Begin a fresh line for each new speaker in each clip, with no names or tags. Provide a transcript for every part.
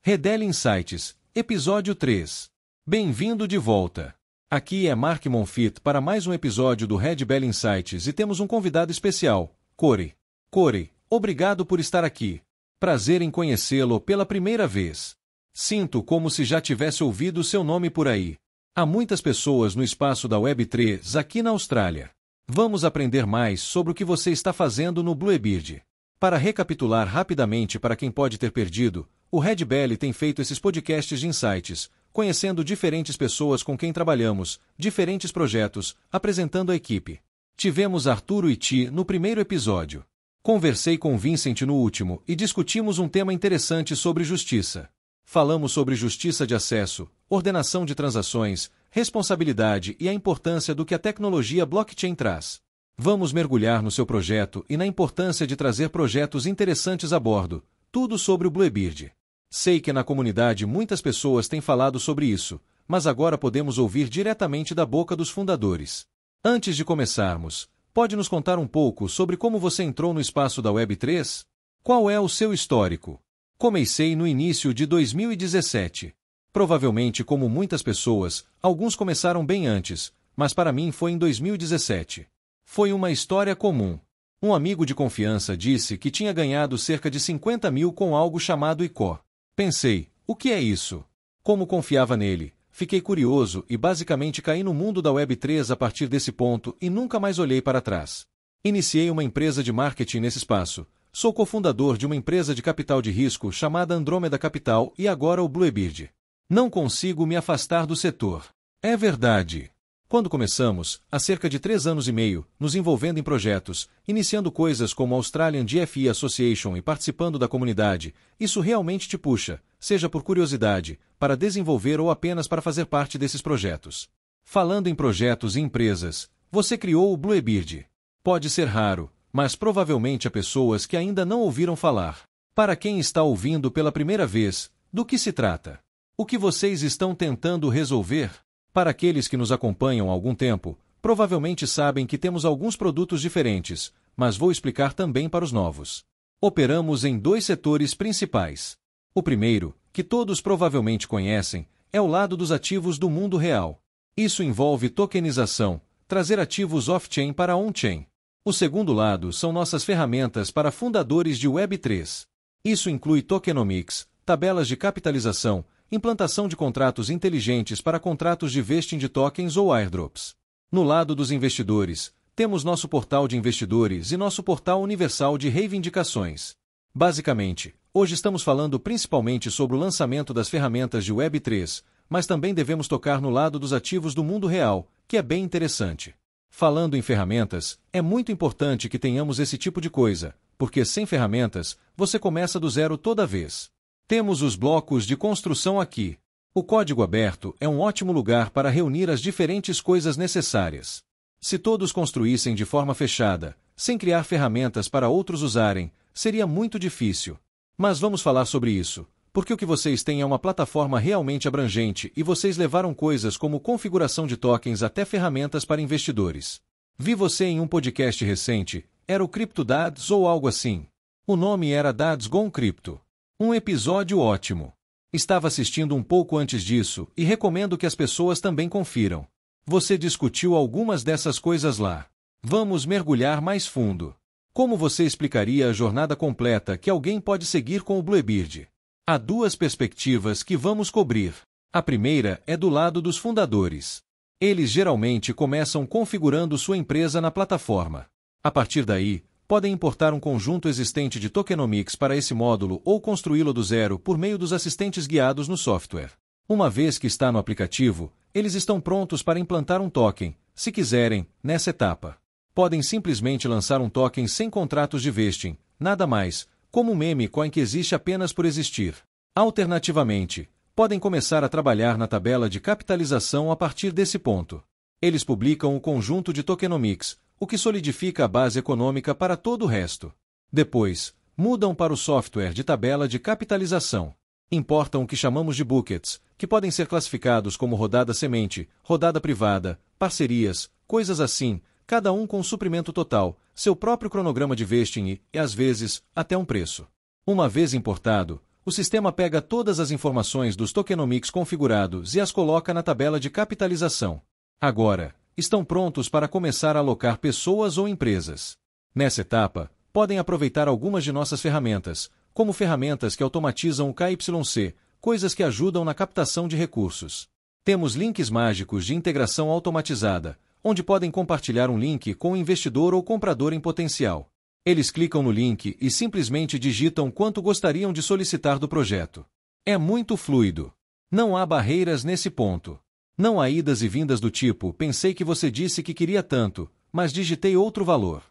Redel Insights, Episódio 3. Bem-vindo de volta. Aqui é Mark Monfit para mais um episódio do Redel Insights e temos um convidado especial, Corey. Corey, obrigado por estar aqui. Prazer em conhecê-lo pela primeira vez. Sinto como se já tivesse ouvido seu nome por aí. Há muitas pessoas no espaço da Web3 aqui na Austrália. Vamos aprender mais sobre o que você está fazendo no Bluebird. Para recapitular rapidamente para quem pode ter perdido, o Redel tem feito esses podcasts de insights, conhecendo diferentes pessoas com quem trabalhamos, diferentes projetos, apresentando a equipe. Tivemos Arturo e Ti no primeiro episódio. Conversei com Vincent no último e discutimos um tema interessante sobre justiça. Falamos sobre justiça de acesso, ordenação de transações, responsabilidade e a importância do que a tecnologia blockchain traz. Vamos mergulhar no seu projeto e na importância de trazer projetos interessantes a bordo, tudo sobre o Bluebird. Sei que na comunidade muitas pessoas têm falado sobre isso, mas agora podemos ouvir diretamente da boca dos fundadores. Antes de começarmos, pode nos contar um pouco sobre como você entrou no espaço da Web3? Qual é o seu histórico? Comecei no início de 2017. Provavelmente como muitas pessoas, alguns começaram bem antes, mas para mim foi em 2017. Foi uma história comum. Um amigo de confiança disse que tinha ganhado cerca de 50 mil com algo chamado ICO. Pensei, o que é isso? Como confiava nele, fiquei curioso e basicamente caí no mundo da Web3 a partir desse ponto e nunca mais olhei para trás. Iniciei uma empresa de marketing nesse espaço. Sou cofundador de uma empresa de capital de risco chamada Andrômeda Capital e agora o Bluebird. Não consigo me afastar do setor. É verdade. Quando começamos, há cerca de 3 anos e meio, nos envolvendo em projetos, iniciando coisas como a Australian DFE Association e participando da comunidade, isso realmente te puxa, seja por curiosidade, para desenvolver ou apenas para fazer parte desses projetos. Falando em projetos e empresas, você criou o Bluebird. Pode ser raro, mas provavelmente há pessoas que ainda não ouviram falar. Para quem está ouvindo pela primeira vez, do que se trata? O que vocês estão tentando resolver? Para aqueles que nos acompanham há algum tempo, provavelmente sabem que temos alguns produtos diferentes, mas vou explicar também para os novos. Operamos em 2 setores principais. O primeiro, que todos provavelmente conhecem, é o lado dos ativos do mundo real. Isso envolve tokenização, trazer ativos off-chain para on-chain. O segundo lado são nossas ferramentas para fundadores de Web3. Isso inclui tokenomics, tabelas de capitalização, implantação de contratos inteligentes para contratos de vesting de tokens ou airdrops. No lado dos investidores, temos nosso portal de investidores e nosso portal universal de reivindicações. Basicamente, hoje estamos falando principalmente sobre o lançamento das ferramentas de Web3, mas também devemos tocar no lado dos ativos do mundo real, que é bem interessante. Falando em ferramentas, é muito importante que tenhamos esse tipo de coisa, porque sem ferramentas, você começa do zero toda vez. Temos os blocos de construção aqui. O código aberto é um ótimo lugar para reunir as diferentes coisas necessárias. Se todos construíssem de forma fechada, sem criar ferramentas para outros usarem, seria muito difícil. Mas vamos falar sobre isso, porque o que vocês têm é uma plataforma realmente abrangente e vocês levaram coisas como configuração de tokens até ferramentas para investidores. Vi você em um podcast recente, era o Crypto Dads ou algo assim. O nome era Dads Gone Crypto. Um episódio ótimo. Estava assistindo um pouco antes disso e recomendo que as pessoas também confiram. Você discutiu algumas dessas coisas lá. Vamos mergulhar mais fundo. Como você explicaria a jornada completa que alguém pode seguir com o Bluebird? Há 2 perspectivas que vamos cobrir. A primeira é do lado dos fundadores. Eles geralmente começam configurando sua empresa na plataforma. A partir daí, podem importar um conjunto existente de tokenomics para esse módulo ou construí-lo do zero por meio dos assistentes guiados no software. Uma vez que está no aplicativo, eles estão prontos para implantar um token, se quiserem, nessa etapa. Podem simplesmente lançar um token sem contratos de vesting, nada mais, como um meme coin que existe apenas por existir. Alternativamente, podem começar a trabalhar na tabela de capitalização a partir desse ponto. Eles publicam o conjunto de tokenomics, o que solidifica a base econômica para todo o resto. Depois, mudam para o software de tabela de capitalização. Importam o que chamamos de buckets, que podem ser classificados como rodada semente, rodada privada, parcerias, coisas assim, cada um com suprimento total, seu próprio cronograma de vesting e, às vezes, até um preço. Uma vez importado, O sistema pega todas as informações dos tokenomics configurados e as coloca na tabela de capitalização. Agora, estão prontos para começar a alocar pessoas ou empresas. Nessa etapa, podem aproveitar algumas de nossas ferramentas, como ferramentas que automatizam o KYC, coisas que ajudam na captação de recursos. Temos links mágicos de integração automatizada, onde podem compartilhar um link com o investidor ou comprador em potencial. Eles clicam no link e simplesmente digitam quanto gostariam de solicitar do projeto. É muito fluido. Não há barreiras nesse ponto. Não há idas e vindas do tipo, pensei que você disse que queria tanto, mas digitei outro valor.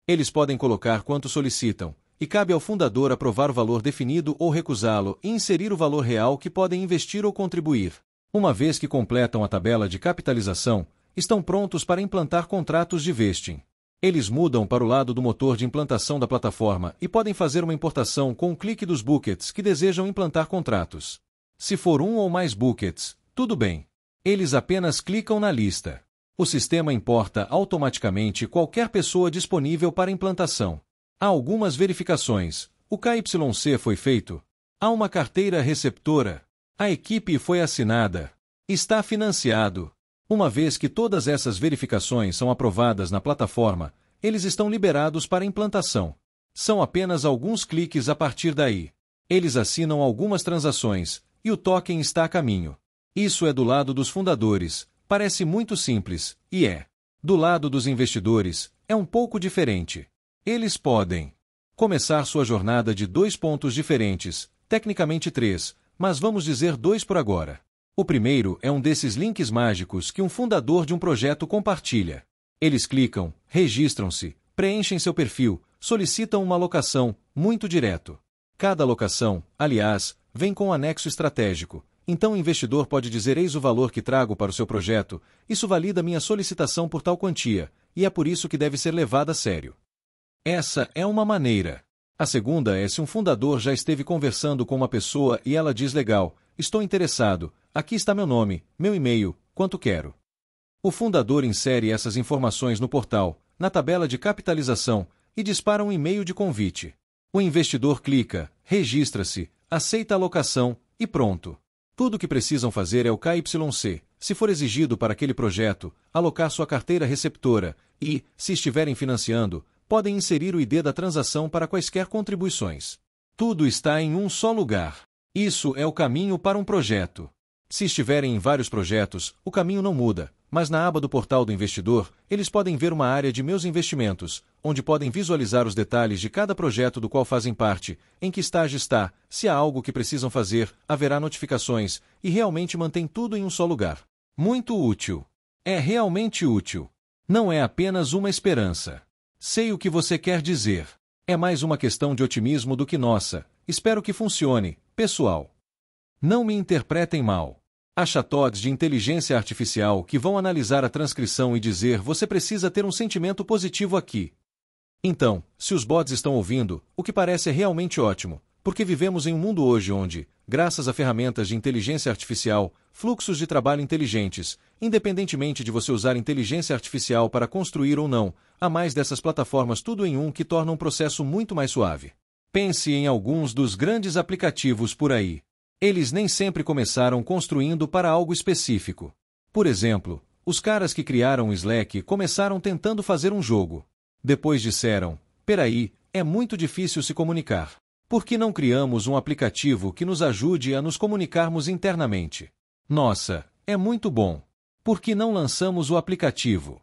Eles podem colocar quanto solicitam, e cabe ao fundador aprovar o valor definido ou recusá-lo e inserir o valor real que podem investir ou contribuir. Uma vez que completam a tabela de capitalização, estão prontos para implantar contratos de vesting. Eles mudam para o lado do motor de implantação da plataforma e podem fazer uma importação com um clique dos buckets que desejam implantar contratos. Se for um ou mais buckets, tudo bem. Eles apenas clicam na lista. O sistema importa automaticamente qualquer pessoa disponível para implantação. Há algumas verificações. O KYC foi feito. Há uma carteira receptora. A equipe foi assinada. Está financiado. Uma vez que todas essas verificações são aprovadas na plataforma, eles estão liberados para implantação. São apenas alguns cliques a partir daí. Eles assinam algumas transações, e o token está a caminho. Isso é do lado dos fundadores. Parece muito simples, e é. Do lado dos investidores, é um pouco diferente. Eles podem começar sua jornada de 2 pontos diferentes, tecnicamente 3, mas vamos dizer 2 por agora. O primeiro é um desses links mágicos que um fundador de um projeto compartilha. Eles clicam, registram-se, preenchem seu perfil, solicitam uma alocação, muito direto. Cada alocação, aliás, vem com um anexo estratégico. Então o investidor pode dizer: eis o valor que trago para o seu projeto, isso valida minha solicitação por tal quantia, e é por isso que deve ser levada a sério. Essa é uma maneira. A segunda é se um fundador já esteve conversando com uma pessoa e ela diz: legal, estou interessado, aqui está meu nome, meu e-mail, quanto quero. O fundador insere essas informações no portal, na tabela de capitalização, e dispara um e-mail de convite. O investidor clica, registra-se, aceita a alocação, e pronto. Tudo o que precisam fazer é o KYC, se for exigido para aquele projeto, alocar sua carteira receptora e, se estiverem financiando, podem inserir o ID da transação para quaisquer contribuições. Tudo está em um só lugar. Isso é o caminho para um projeto. Se estiverem em vários projetos, o caminho não muda, mas na aba do portal do investidor, eles podem ver uma área de Meus Investimentos, onde podem visualizar os detalhes de cada projeto do qual fazem parte, em que estágio está, se há algo que precisam fazer, haverá notificações, e realmente mantém tudo em um só lugar. Muito útil. É realmente útil. Não é apenas uma esperança. Sei o que você quer dizer. É mais uma questão de otimismo do que nossa. Espero que funcione, pessoal. Não me interpretem mal. Há chatbots de inteligência artificial que vão analisar a transcrição e dizer: você precisa ter um sentimento positivo aqui. Então, se os bots estão ouvindo, o que parece é realmente ótimo, porque vivemos em um mundo hoje onde, graças a ferramentas de inteligência artificial, fluxos de trabalho inteligentes, independentemente de você usar inteligência artificial para construir ou não, há mais dessas plataformas tudo em um que tornam um processo muito mais suave. Pense em alguns dos grandes aplicativos por aí. Eles nem sempre começaram construindo para algo específico. Por exemplo, os caras que criaram o Slack começaram tentando fazer um jogo. Depois disseram: peraí, é muito difícil se comunicar. Por que não criamos um aplicativo que nos ajude a nos comunicarmos internamente? Nossa, é muito bom. Por que não lançamos o aplicativo?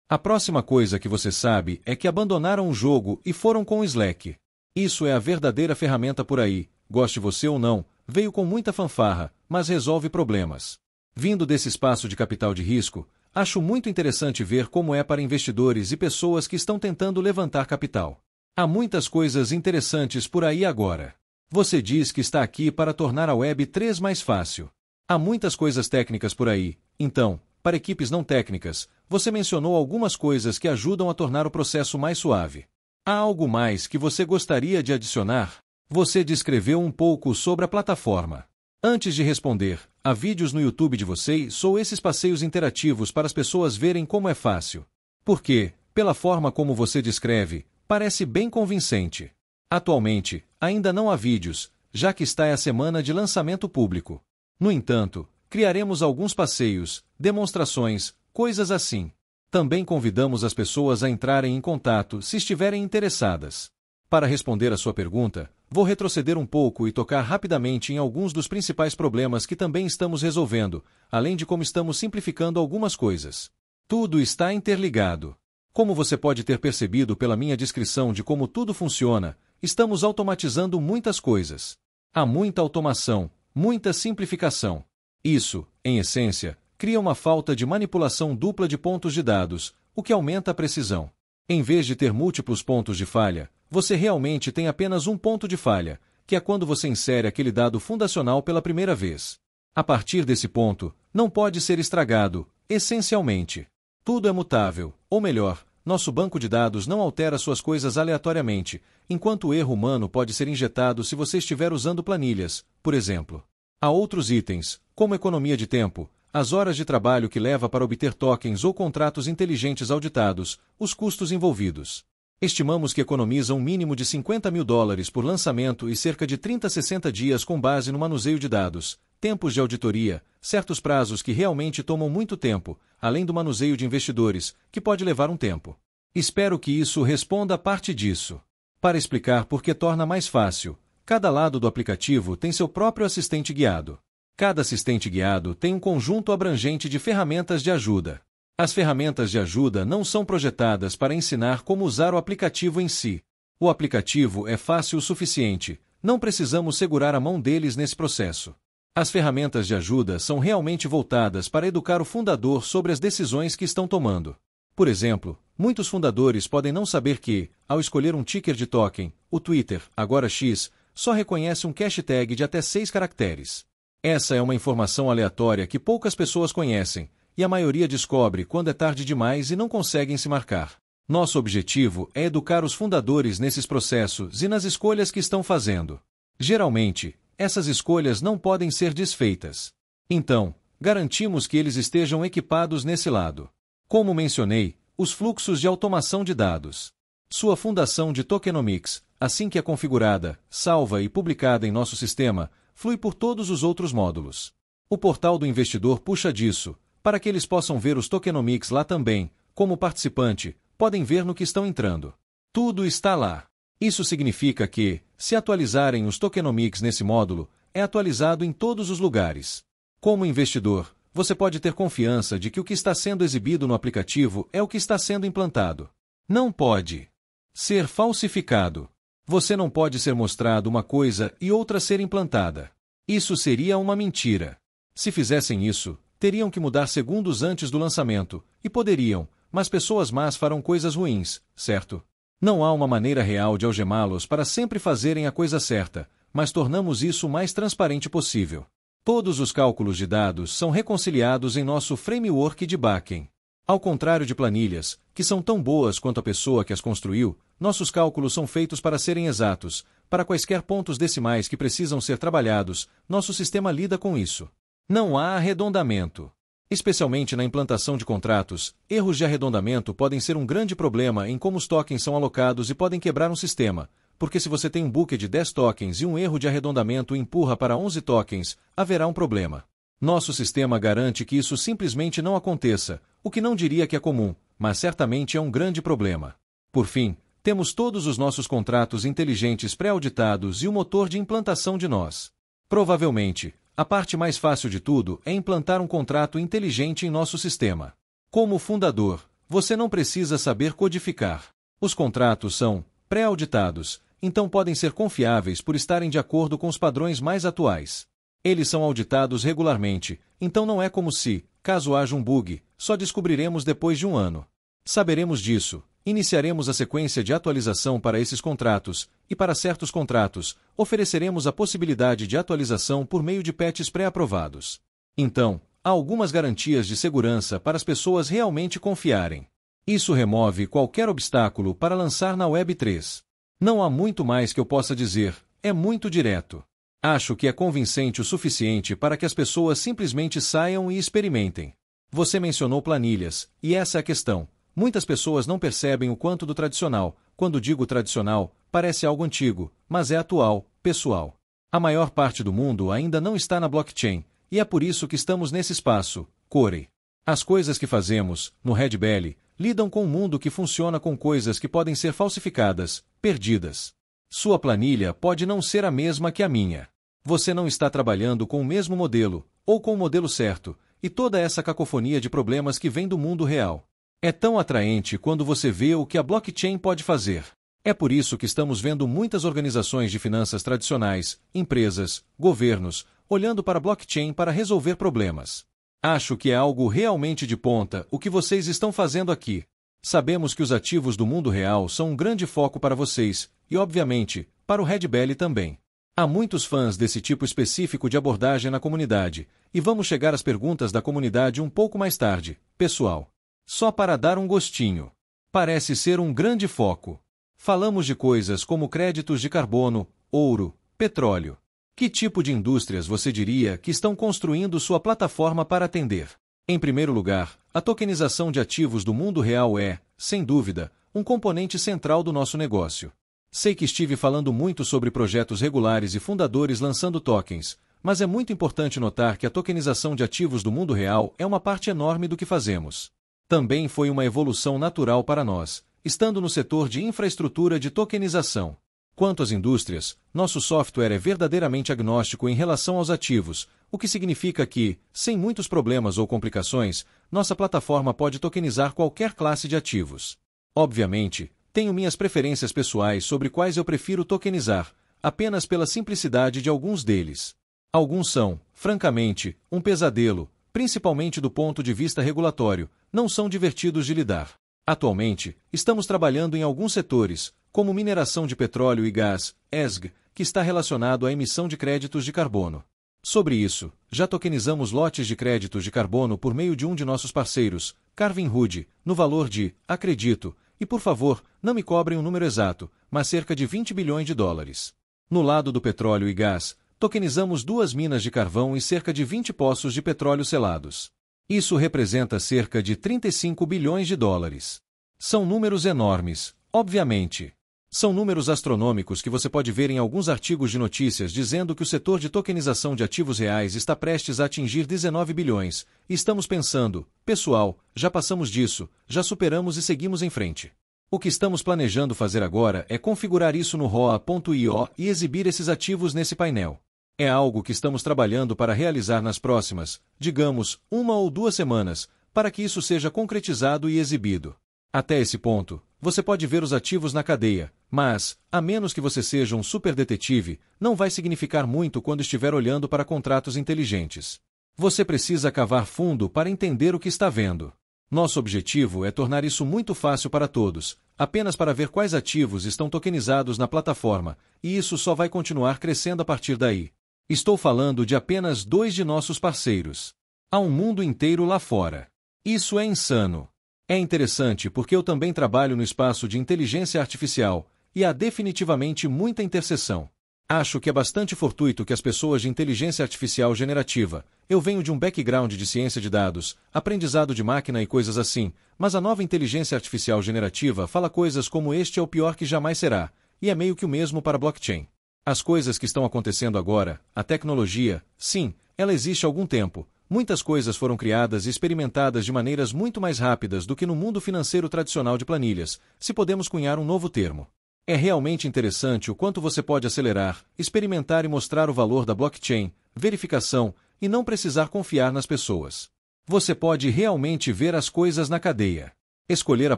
A próxima coisa que você sabe é que abandonaram o jogo e foram com o Slack. Isso é a verdadeira ferramenta por aí, goste você ou não. Veio com muita fanfarra, mas resolve problemas. Vindo desse espaço de capital de risco, acho muito interessante ver como é para investidores e pessoas que estão tentando levantar capital. Há muitas coisas interessantes por aí agora. Você diz que está aqui para tornar a Web3 mais fácil. Há muitas coisas técnicas por aí, então, para equipes não técnicas, você mencionou algumas coisas que ajudam a tornar o processo mais suave. Há algo mais que você gostaria de adicionar? Você descreveu um pouco sobre a plataforma. Antes de responder, há vídeos no YouTube de vocês ou esses passeios interativos para as pessoas verem como é fácil. Porque, pela forma como você descreve, parece bem convincente. Atualmente, ainda não há vídeos, já que está a semana de lançamento público. No entanto, criaremos alguns passeios, demonstrações, coisas assim. Também convidamos as pessoas a entrarem em contato se estiverem interessadas. Para responder a sua pergunta, vou retroceder um pouco e tocar rapidamente em alguns dos principais problemas que também estamos resolvendo, além de como estamos simplificando algumas coisas. Tudo está interligado. Como você pode ter percebido pela minha descrição de como tudo funciona, estamos automatizando muitas coisas. Há muita automação, muita simplificação. Isso, em essência, cria uma falta de manipulação dupla de pontos de dados, o que aumenta a precisão. Em vez de ter múltiplos pontos de falha, você realmente tem apenas um ponto de falha, que é quando você insere aquele dado fundacional pela primeira vez. A partir desse ponto, não pode ser estragado, essencialmente. Tudo é mutável, ou melhor, nosso banco de dados não altera suas coisas aleatoriamente, enquanto o erro humano pode ser injetado se você estiver usando planilhas, por exemplo. Há outros itens, como economia de tempo, as horas de trabalho que leva para obter tokens ou contratos inteligentes auditados, os custos envolvidos. Estimamos que economiza um mínimo de $50.000 por lançamento e cerca de 30 a 60 dias com base no manuseio de dados, tempos de auditoria, certos prazos que realmente tomam muito tempo, além do manuseio de investidores, que pode levar um tempo. Espero que isso responda parte disso. Para explicar por que torna mais fácil, cada lado do aplicativo tem seu próprio assistente guiado. Cada assistente guiado tem um conjunto abrangente de ferramentas de ajuda. As ferramentas de ajuda não são projetadas para ensinar como usar o aplicativo em si. O aplicativo é fácil o suficiente, não precisamos segurar a mão deles nesse processo. As ferramentas de ajuda são realmente voltadas para educar o fundador sobre as decisões que estão tomando. Por exemplo, muitos fundadores podem não saber que, ao escolher um ticker de token, o Twitter, agora X, só reconhece um hashtag de até 6 caracteres. Essa é uma informação aleatória que poucas pessoas conhecem, e a maioria descobre quando é tarde demais e não conseguem se marcar. Nosso objetivo é educar os fundadores nesses processos e nas escolhas que estão fazendo. Geralmente, essas escolhas não podem ser desfeitas. Então, garantimos que eles estejam equipados nesse lado. Como mencionei, os fluxos de automação de dados. Sua fundação de tokenomics, assim que é configurada, salva e publicada em nosso sistema, flui por todos os outros módulos. O portal do investidor puxa disso, para que eles possam ver os tokenomics lá também, como participante, podem ver no que estão entrando. Tudo está lá. Isso significa que, se atualizarem os tokenomics nesse módulo, é atualizado em todos os lugares. Como investidor, você pode ter confiança de que o que está sendo exibido no aplicativo é o que está sendo implantado. Não pode ser falsificado. Você não pode ser mostrado uma coisa e outra ser implantada. Isso seria uma mentira. Se fizessem isso, teriam que mudar segundos antes do lançamento, e poderiam, mas pessoas más farão coisas ruins, certo? Não há uma maneira real de algemá-los para sempre fazerem a coisa certa, mas tornamos isso o mais transparente possível. Todos os cálculos de dados são reconciliados em nosso framework de backend. Ao contrário de planilhas, que são tão boas quanto a pessoa que as construiu, nossos cálculos são feitos para serem exatos. Para quaisquer pontos decimais que precisam ser trabalhados, nosso sistema lida com isso. Não há arredondamento. Especialmente na implantação de contratos, erros de arredondamento podem ser um grande problema em como os tokens são alocados e podem quebrar um sistema, porque se você tem um bucket de 10 tokens e um erro de arredondamento empurra para 11 tokens, haverá um problema. Nosso sistema garante que isso simplesmente não aconteça, o que não diria que é comum, mas certamente é um grande problema. Por fim, temos todos os nossos contratos inteligentes pré-auditados e o motor de implantação de nós. Provavelmente, a parte mais fácil de tudo é implantar um contrato inteligente em nosso sistema. Como fundador, você não precisa saber codificar. Os contratos são pré-auditados, então podem ser confiáveis por estarem de acordo com os padrões mais atuais. Eles são auditados regularmente, então não é como se, caso haja um bug, só descobriremos depois de um ano. Saberemos disso, iniciaremos a sequência de atualização para esses contratos, e para certos contratos, ofereceremos a possibilidade de atualização por meio de patches pré-aprovados. Então, há algumas garantias de segurança para as pessoas realmente confiarem. Isso remove qualquer obstáculo para lançar na Web3. Não há muito mais que eu possa dizer, é muito direto. Acho que é convincente o suficiente para que as pessoas simplesmente saiam e experimentem. Você mencionou planilhas, e essa é a questão. Muitas pessoas não percebem o quanto do tradicional, quando digo tradicional, parece algo antigo, mas é atual, pessoal. A maior parte do mundo ainda não está na blockchain, e é por isso que estamos nesse espaço, Corey. As coisas que fazemos, no Red Belly, lidam com um mundo que funciona com coisas que podem ser falsificadas, perdidas. Sua planilha pode não ser a mesma que a minha. Você não está trabalhando com o mesmo modelo, ou com o modelo certo, e toda essa cacofonia de problemas que vem do mundo real. É tão atraente quando você vê o que a blockchain pode fazer. É por isso que estamos vendo muitas organizações de finanças tradicionais, empresas, governos, olhando para a blockchain para resolver problemas. Acho que é algo realmente de ponta o que vocês estão fazendo aqui. Sabemos que os ativos do mundo real são um grande foco para vocês, e obviamente, para o Red Belly também. Há muitos fãs desse tipo específico de abordagem na comunidade, e vamos chegar às perguntas da comunidade um pouco mais tarde, pessoal. Só para dar um gostinho. Parece ser um grande foco. Falamos de coisas como créditos de carbono, ouro, petróleo. Que tipo de indústrias você diria que estão construindo sua plataforma para atender? Em primeiro lugar, a tokenização de ativos do mundo real é, sem dúvida, um componente central do nosso negócio. Sei que estive falando muito sobre projetos regulares e fundadores lançando tokens, mas é muito importante notar que a tokenização de ativos do mundo real é uma parte enorme do que fazemos. Também foi uma evolução natural para nós, estando no setor de infraestrutura de tokenização. Quanto às indústrias, nosso software é verdadeiramente agnóstico em relação aos ativos, o que significa que, sem muitos problemas ou complicações, nossa plataforma pode tokenizar qualquer classe de ativos. Obviamente, tenho minhas preferências pessoais sobre quais eu prefiro tokenizar, apenas pela simplicidade de alguns deles. Alguns são, francamente, um pesadelo, principalmente do ponto de vista regulatório, não são divertidos de lidar. Atualmente, estamos trabalhando em alguns setores, como mineração de petróleo e gás, ESG, que está relacionado à emissão de créditos de carbono. Sobre isso, já tokenizamos lotes de créditos de carbono por meio de um de nossos parceiros, Carvin Hood, no valor de, acredito, e por favor, não me cobrem o número exato, mas cerca de 20 bilhões de dólares. No lado do petróleo e gás, tokenizamos 2 minas de carvão e cerca de 20 poços de petróleo selados. Isso representa cerca de 35 bilhões de dólares. São números enormes, obviamente. São números astronômicos que você pode ver em alguns artigos de notícias dizendo que o setor de tokenização de ativos reais está prestes a atingir 19 bilhões, e estamos pensando, pessoal, já passamos disso, já superamos e seguimos em frente. O que estamos planejando fazer agora é configurar isso no Roa.io e exibir esses ativos nesse painel. É algo que estamos trabalhando para realizar nas próximas, digamos, 1 ou 2 semanas, para que isso seja concretizado e exibido. Até esse ponto, você pode ver os ativos na cadeia, mas, a menos que você seja um super detetive, não vai significar muito quando estiver olhando para contratos inteligentes. Você precisa cavar fundo para entender o que está vendo. Nosso objetivo é tornar isso muito fácil para todos, apenas para ver quais ativos estão tokenizados na plataforma, e isso só vai continuar crescendo a partir daí. Estou falando de apenas 2 de nossos parceiros. Há um mundo inteiro lá fora. Isso é insano. É interessante porque eu também trabalho no espaço de inteligência artificial, e há definitivamente muita interseção. Acho que é bastante fortuito que as pessoas de inteligência artificial generativa, eu venho de um background de ciência de dados, aprendizado de máquina e coisas assim, mas a nova inteligência artificial generativa fala coisas como este é o pior que jamais será, e é meio que o mesmo para blockchain. As coisas que estão acontecendo agora, a tecnologia, sim, ela existe há algum tempo. Muitas coisas foram criadas e experimentadas de maneiras muito mais rápidas do que no mundo financeiro tradicional de planilhas, se podemos cunhar um novo termo. É realmente interessante o quanto você pode acelerar, experimentar e mostrar o valor da blockchain, verificação, e não precisar confiar nas pessoas. Você pode realmente ver as coisas na cadeia. Escolher a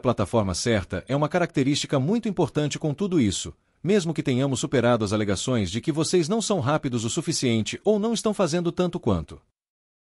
plataforma certa é uma característica muito importante com tudo isso, mesmo que tenhamos superado as alegações de que vocês não são rápidos o suficiente ou não estão fazendo tanto quanto.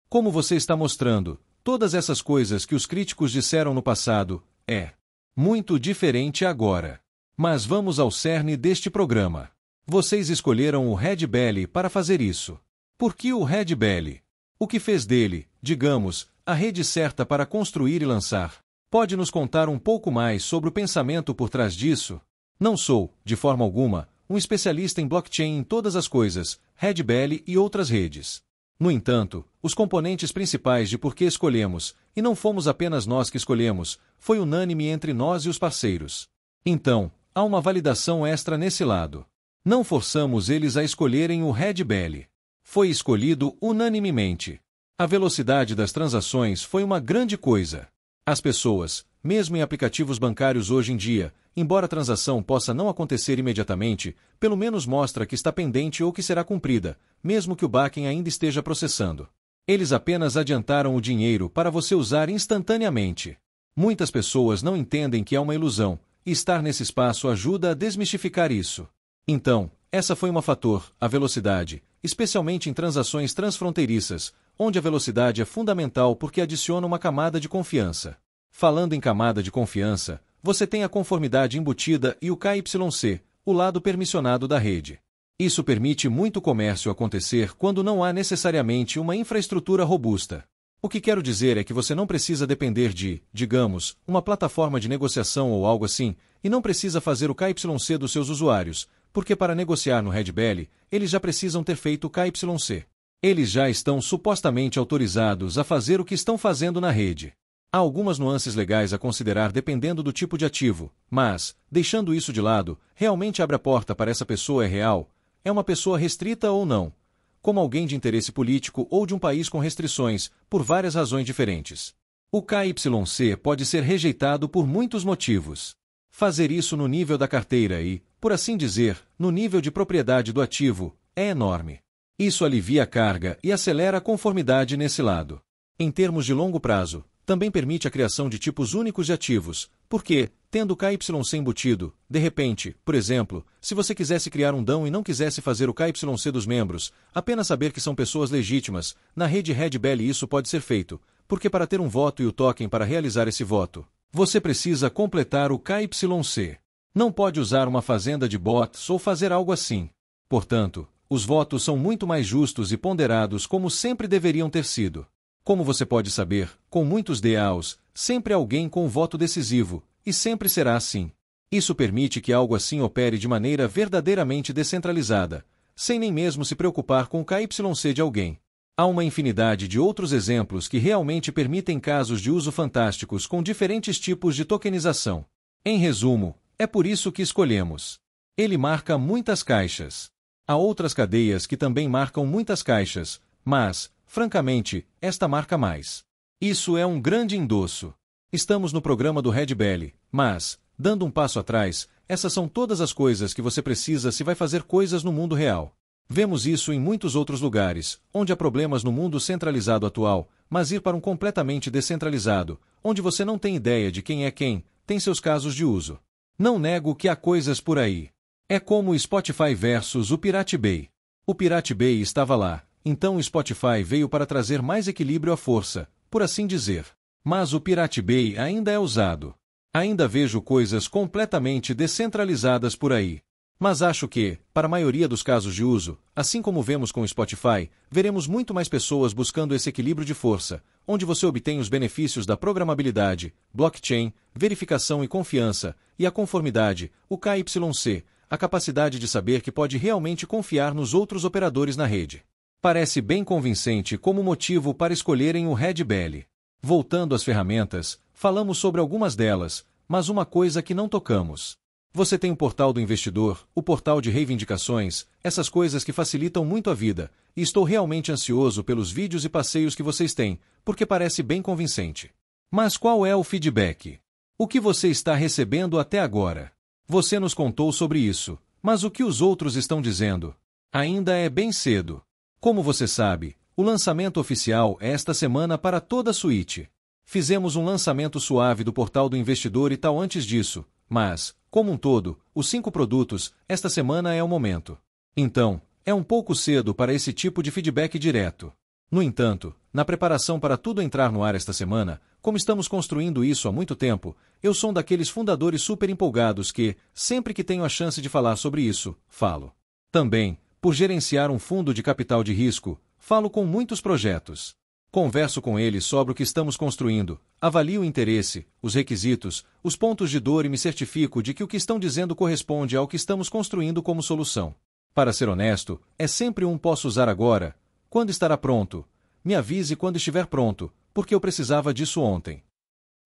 Como você está mostrando, todas essas coisas que os críticos disseram no passado, é muito diferente agora. Mas vamos ao cerne deste programa. Vocês escolheram o Red Belly para fazer isso. Por que o Red Belly? O que fez dele, digamos, a rede certa para construir e lançar? Pode nos contar um pouco mais sobre o pensamento por trás disso? Não sou, de forma alguma, um especialista em blockchain em todas as coisas, Red Belly e outras redes. No entanto, os componentes principais de por que escolhemos, e não fomos apenas nós que escolhemos, foi unânime entre nós e os parceiros. Então, há uma validação extra nesse lado. Não forçamos eles a escolherem o Red Belly. Foi escolhido unanimemente. A velocidade das transações foi uma grande coisa. As pessoas, mesmo em aplicativos bancários hoje em dia, embora a transação possa não acontecer imediatamente, pelo menos mostra que está pendente ou que será cumprida, mesmo que o backend ainda esteja processando. Eles apenas adiantaram o dinheiro para você usar instantaneamente. Muitas pessoas não entendem que é uma ilusão, e estar nesse espaço ajuda a desmistificar isso. Então, essa foi um fator, a velocidade, especialmente em transações transfronteiriças, onde a velocidade é fundamental porque adiciona uma camada de confiança. Falando em camada de confiança, você tem a conformidade embutida e o KYC, o lado permissionado da rede. Isso permite muito comércio acontecer quando não há necessariamente uma infraestrutura robusta. O que quero dizer é que você não precisa depender de, digamos, uma plataforma de negociação ou algo assim, e não precisa fazer o KYC dos seus usuários, porque para negociar no Red Belly, eles já precisam ter feito o KYC. Eles já estão supostamente autorizados a fazer o que estão fazendo na rede. Há algumas nuances legais a considerar dependendo do tipo de ativo, mas, deixando isso de lado, realmente abre a porta para essa pessoa é real? É uma pessoa restrita ou não? Como alguém de interesse político ou de um país com restrições, por várias razões diferentes. O KYC pode ser rejeitado por muitos motivos. Fazer isso no nível da carteira e, por assim dizer, no nível de propriedade do ativo, é enorme. Isso alivia a carga e acelera a conformidade nesse lado. Em termos de longo prazo, também permite a criação de tipos únicos de ativos, porque, tendo o KYC embutido, de repente, por exemplo, se você quisesse criar um DAO e não quisesse fazer o KYC dos membros, apenas saber que são pessoas legítimas, na rede Red Belly isso pode ser feito, porque para ter um voto e o token para realizar esse voto, você precisa completar o KYC. Não pode usar uma fazenda de bots ou fazer algo assim. Portanto, os votos são muito mais justos e ponderados como sempre deveriam ter sido. Como você pode saber, com muitos DAOs, sempre há alguém com o voto decisivo, e sempre será assim. Isso permite que algo assim opere de maneira verdadeiramente descentralizada, sem nem mesmo se preocupar com o KYC de alguém. Há uma infinidade de outros exemplos que realmente permitem casos de uso fantásticos com diferentes tipos de tokenização. Em resumo, é por isso que escolhemos. Ele marca muitas caixas. Há outras cadeias que também marcam muitas caixas, mas, francamente, esta marca mais. Isso é um grande endosso. Estamos no programa do Red Belly, mas, dando um passo atrás, essas são todas as coisas que você precisa se vai fazer coisas no mundo real. Vemos isso em muitos outros lugares, onde há problemas no mundo centralizado atual, mas ir para um completamente descentralizado, onde você não tem ideia de quem é quem, tem seus casos de uso. Não nego que há coisas por aí. É como o Spotify versus o Pirate Bay. O Pirate Bay estava lá, então o Spotify veio para trazer mais equilíbrio à força, por assim dizer. Mas o Pirate Bay ainda é usado. Ainda vejo coisas completamente descentralizadas por aí. Mas acho que, para a maioria dos casos de uso, assim como vemos com o Spotify, veremos muito mais pessoas buscando esse equilíbrio de força, onde você obtém os benefícios da programabilidade, blockchain, verificação e confiança, e a conformidade, o KYC, a capacidade de saber que pode realmente confiar nos outros operadores na rede. Parece bem convincente como motivo para escolherem o Red Belly. Voltando às ferramentas, falamos sobre algumas delas, mas uma coisa que não tocamos. Você tem o portal do investidor, o portal de reivindicações, essas coisas que facilitam muito a vida, e estou realmente ansioso pelos vídeos e passeios que vocês têm, porque parece bem convincente. Mas qual é o feedback? O que você está recebendo até agora? Você nos contou sobre isso, mas o que os outros estão dizendo? Ainda é bem cedo. Como você sabe, o lançamento oficial é esta semana para toda a suíte. Fizemos um lançamento suave do portal do investidor e tal antes disso, mas, como um todo, os 5 produtos, esta semana é o momento. Então, é um pouco cedo para esse tipo de feedback direto. No entanto, na preparação para tudo entrar no ar esta semana, como estamos construindo isso há muito tempo, eu sou um daqueles fundadores super empolgados que, sempre que tenho a chance de falar sobre isso, falo. Também, por gerenciar um fundo de capital de risco, falo com muitos projetos. Converso com eles sobre o que estamos construindo, avalio o interesse, os requisitos, os pontos de dor e me certifico de que o que estão dizendo corresponde ao que estamos construindo como solução. Para ser honesto, é sempre posso usar agora. Quando estará pronto? Me avise quando estiver pronto, porque eu precisava disso ontem.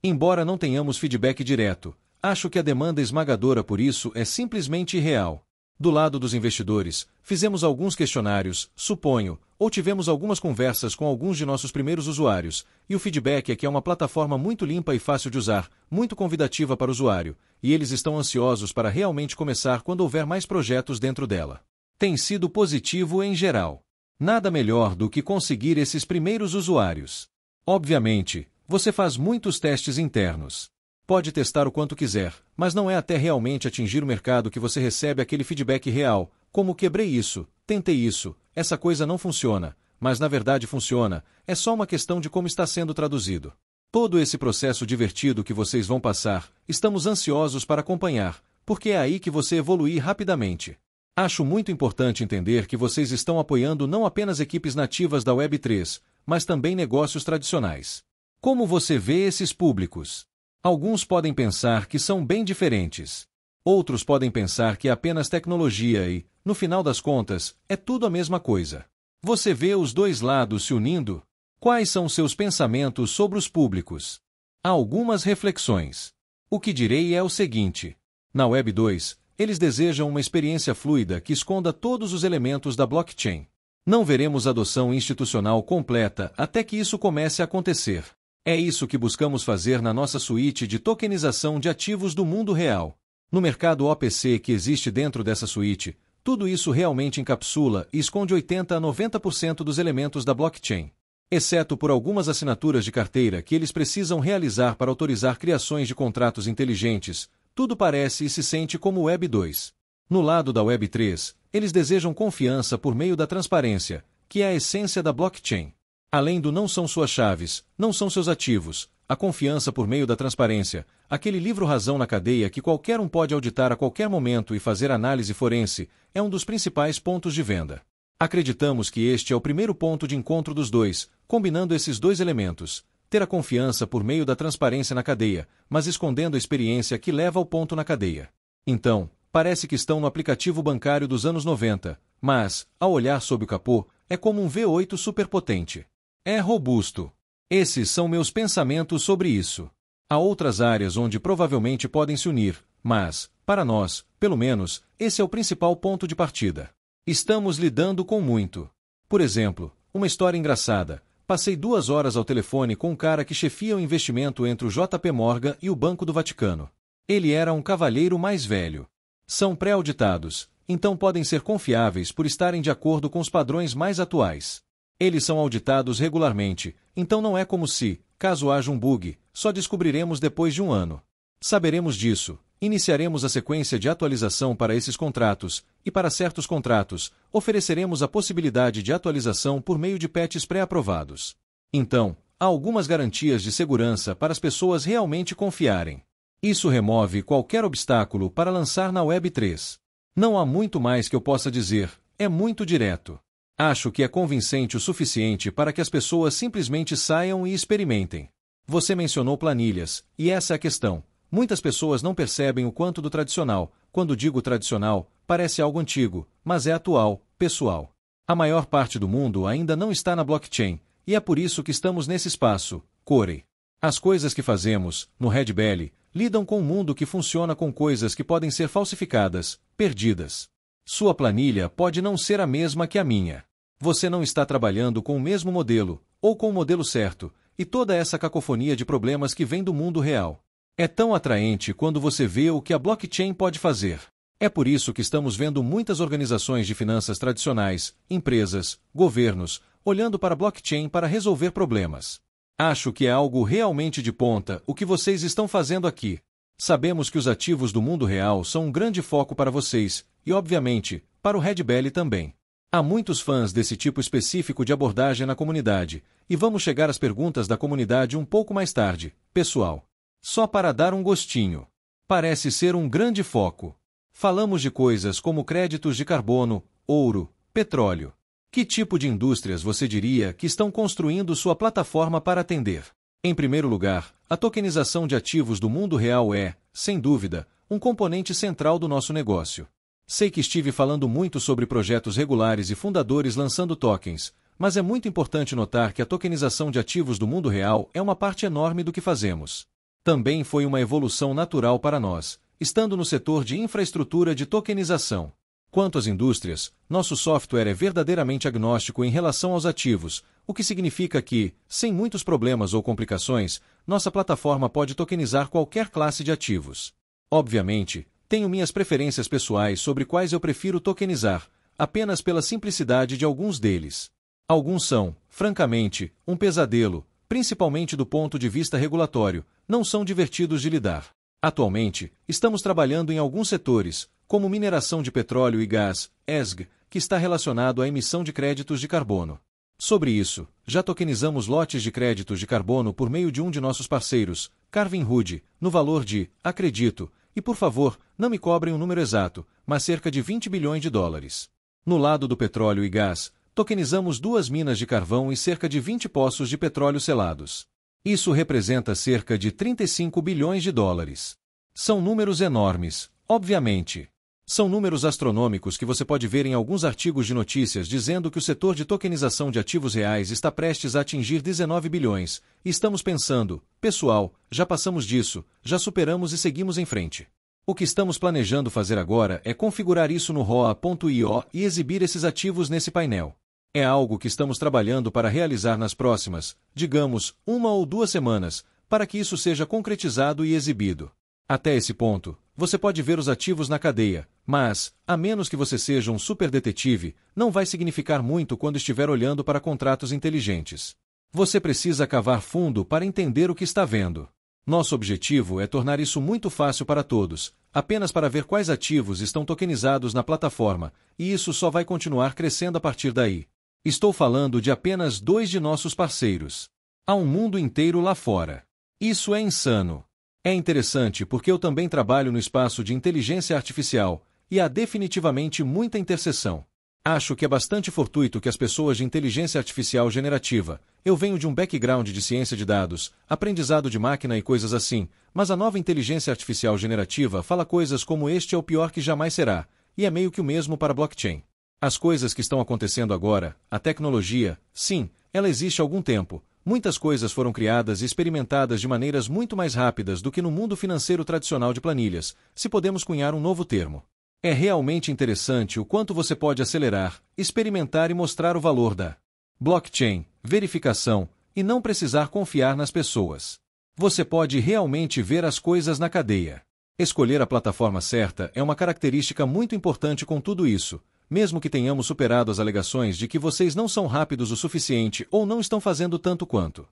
Embora não tenhamos feedback direto, acho que a demanda esmagadora por isso é simplesmente irreal. Do lado dos investidores, fizemos alguns questionários, suponho, ou tivemos algumas conversas com alguns de nossos primeiros usuários, e o feedback é que é uma plataforma muito limpa e fácil de usar, muito convidativa para o usuário, e eles estão ansiosos para realmente começar quando houver mais projetos dentro dela. Tem sido positivo em geral. Nada melhor do que conseguir esses primeiros usuários. Obviamente, você faz muitos testes internos. Pode testar o quanto quiser, mas não é até realmente atingir o mercado que você recebe aquele feedback real, como quebrei isso, tentei isso, essa coisa não funciona, mas na verdade funciona, é só uma questão de como está sendo traduzido. Todo esse processo divertido que vocês vão passar, estamos ansiosos para acompanhar, porque é aí que você evoluir rapidamente. Acho muito importante entender que vocês estão apoiando não apenas equipes nativas da Web3, mas também negócios tradicionais. Como você vê esses públicos? Alguns podem pensar que são bem diferentes. Outros podem pensar que é apenas tecnologia e, no final das contas, é tudo a mesma coisa. Você vê os dois lados se unindo? Quais são seus pensamentos sobre os públicos? Há algumas reflexões. O que direi é o seguinte: na Web 2, eles desejam uma experiência fluida que esconda todos os elementos da blockchain. Não veremos adoção institucional completa até que isso comece a acontecer. É isso que buscamos fazer na nossa suíte de tokenização de ativos do mundo real. No mercado OPC que existe dentro dessa suíte, tudo isso realmente encapsula e esconde 80 a 90% dos elementos da blockchain. Exceto por algumas assinaturas de carteira que eles precisam realizar para autorizar criações de contratos inteligentes, tudo parece e se sente como Web 2. No lado da Web 3, eles desejam confiança por meio da transparência, que é a essência da blockchain. Além do não são suas chaves, não são seus ativos, a confiança por meio da transparência, aquele livro-razão na cadeia que qualquer um pode auditar a qualquer momento e fazer análise forense, é um dos principais pontos de venda. Acreditamos que este é o primeiro ponto de encontro dos dois, combinando esses dois elementos, ter a confiança por meio da transparência na cadeia, mas escondendo a experiência que leva ao ponto na cadeia. Então, parece que estão no aplicativo bancário dos anos 90, mas, ao olhar sob o capô, é como um V8 superpotente. É robusto. Esses são meus pensamentos sobre isso. Há outras áreas onde provavelmente podem se unir, mas, para nós, pelo menos, esse é o principal ponto de partida. Estamos lidando com muito. Por exemplo, uma história engraçada. Passei 2 horas ao telefone com um cara que chefia o investimento entre o JP Morgan e o Banco do Vaticano. Ele era um cavalheiro mais velho. São pré-auditados, então podem ser confiáveis por estarem de acordo com os padrões mais atuais. Eles são auditados regularmente, então não é como se, caso haja um bug, só descobriremos depois de 1 ano. Saberemos disso, iniciaremos a sequência de atualização para esses contratos, e para certos contratos, ofereceremos a possibilidade de atualização por meio de patches pré-aprovados. Então, há algumas garantias de segurança para as pessoas realmente confiarem. Isso remove qualquer obstáculo para lançar na Web 3. Não há muito mais que eu possa dizer, é muito direto. Acho que é convincente o suficiente para que as pessoas simplesmente saiam e experimentem. Você mencionou planilhas, e essa é a questão. Muitas pessoas não percebem o quanto do tradicional, quando digo tradicional, parece algo antigo, mas é atual, pessoal. A maior parte do mundo ainda não está na blockchain, e é por isso que estamos nesse espaço, Corey. As coisas que fazemos, no Red Belly, lidam com um mundo que funciona com coisas que podem ser falsificadas, perdidas. Sua planilha pode não ser a mesma que a minha. Você não está trabalhando com o mesmo modelo, ou com o modelo certo, e toda essa cacofonia de problemas que vem do mundo real. É tão atraente quando você vê o que a blockchain pode fazer. É por isso que estamos vendo muitas organizações de finanças tradicionais, empresas, governos, olhando para a blockchain para resolver problemas. Acho que é algo realmente de ponta o que vocês estão fazendo aqui. Sabemos que os ativos do mundo real são um grande foco para vocês, e obviamente, para o Red Belly também. Há muitos fãs desse tipo específico de abordagem na comunidade, e vamos chegar às perguntas da comunidade um pouco mais tarde, pessoal. Só para dar um gostinho. Parece ser um grande foco. Falamos de coisas como créditos de carbono, ouro, petróleo. Que tipo de indústrias você diria que estão construindo sua plataforma para atender? Em primeiro lugar, a tokenização de ativos do mundo real é, sem dúvida, um componente central do nosso negócio. Sei que estive falando muito sobre projetos regulares e fundadores lançando tokens, mas é muito importante notar que a tokenização de ativos do mundo real é uma parte enorme do que fazemos. Também foi uma evolução natural para nós, estando no setor de infraestrutura de tokenização. Quanto às indústrias, nosso software é verdadeiramente agnóstico em relação aos ativos, o que significa que, sem muitos problemas ou complicações, nossa plataforma pode tokenizar qualquer classe de ativos. Obviamente, tenho minhas preferências pessoais sobre quais eu prefiro tokenizar, apenas pela simplicidade de alguns deles. Alguns são, francamente, um pesadelo, principalmente do ponto de vista regulatório, não são divertidos de lidar. Atualmente, estamos trabalhando em alguns setores, como mineração de petróleo e gás, ESG, que está relacionado à emissão de créditos de carbono. Sobre isso, já tokenizamos lotes de créditos de carbono por meio de um de nossos parceiros, Carvin Hood, no valor de, acredito, e por favor, não me cobrem o número exato, mas cerca de 20 bilhões de dólares. No lado do petróleo e gás, tokenizamos 2 minas de carvão e cerca de 20 poços de petróleo selados. Isso representa cerca de 35 bilhões de dólares. São números enormes, obviamente. São números astronômicos que você pode ver em alguns artigos de notícias dizendo que o setor de tokenização de ativos reais está prestes a atingir 19 bilhões, e estamos pensando, pessoal, já passamos disso, já superamos e seguimos em frente. O que estamos planejando fazer agora é configurar isso no Roa.io e exibir esses ativos nesse painel. É algo que estamos trabalhando para realizar nas próximas, digamos, 1 ou 2 semanas, para que isso seja concretizado e exibido. Até esse ponto, você pode ver os ativos na cadeia, mas, a menos que você seja um super detetive, não vai significar muito quando estiver olhando para contratos inteligentes. Você precisa cavar fundo para entender o que está vendo. Nosso objetivo é tornar isso muito fácil para todos, apenas para ver quais ativos estão tokenizados na plataforma, e isso só vai continuar crescendo a partir daí. Estou falando de apenas 2 de nossos parceiros. Há um mundo inteiro lá fora. Isso é insano. É interessante porque eu também trabalho no espaço de inteligência artificial, e há definitivamente muita interseção. Acho que é bastante fortuito que as pessoas de inteligência artificial generativa, eu venho de um background de ciência de dados, aprendizado de máquina e coisas assim, mas a nova inteligência artificial generativa fala coisas como este é o pior que jamais será, e é meio que o mesmo para blockchain. As coisas que estão acontecendo agora, a tecnologia, sim, ela existe há algum tempo. Muitas coisas foram criadas e experimentadas de maneiras muito mais rápidas do que no mundo financeiro tradicional de planilhas, se podemos cunhar um novo termo. É realmente interessante o quanto você pode acelerar, experimentar e mostrar o valor da blockchain, verificação, e não precisar confiar nas pessoas. Você pode realmente ver as coisas na cadeia. Escolher a plataforma certa é uma característica muito importante com tudo isso, mesmo que tenhamos superado as alegações de que vocês não são rápidos o suficiente ou não estão fazendo tanto quanto.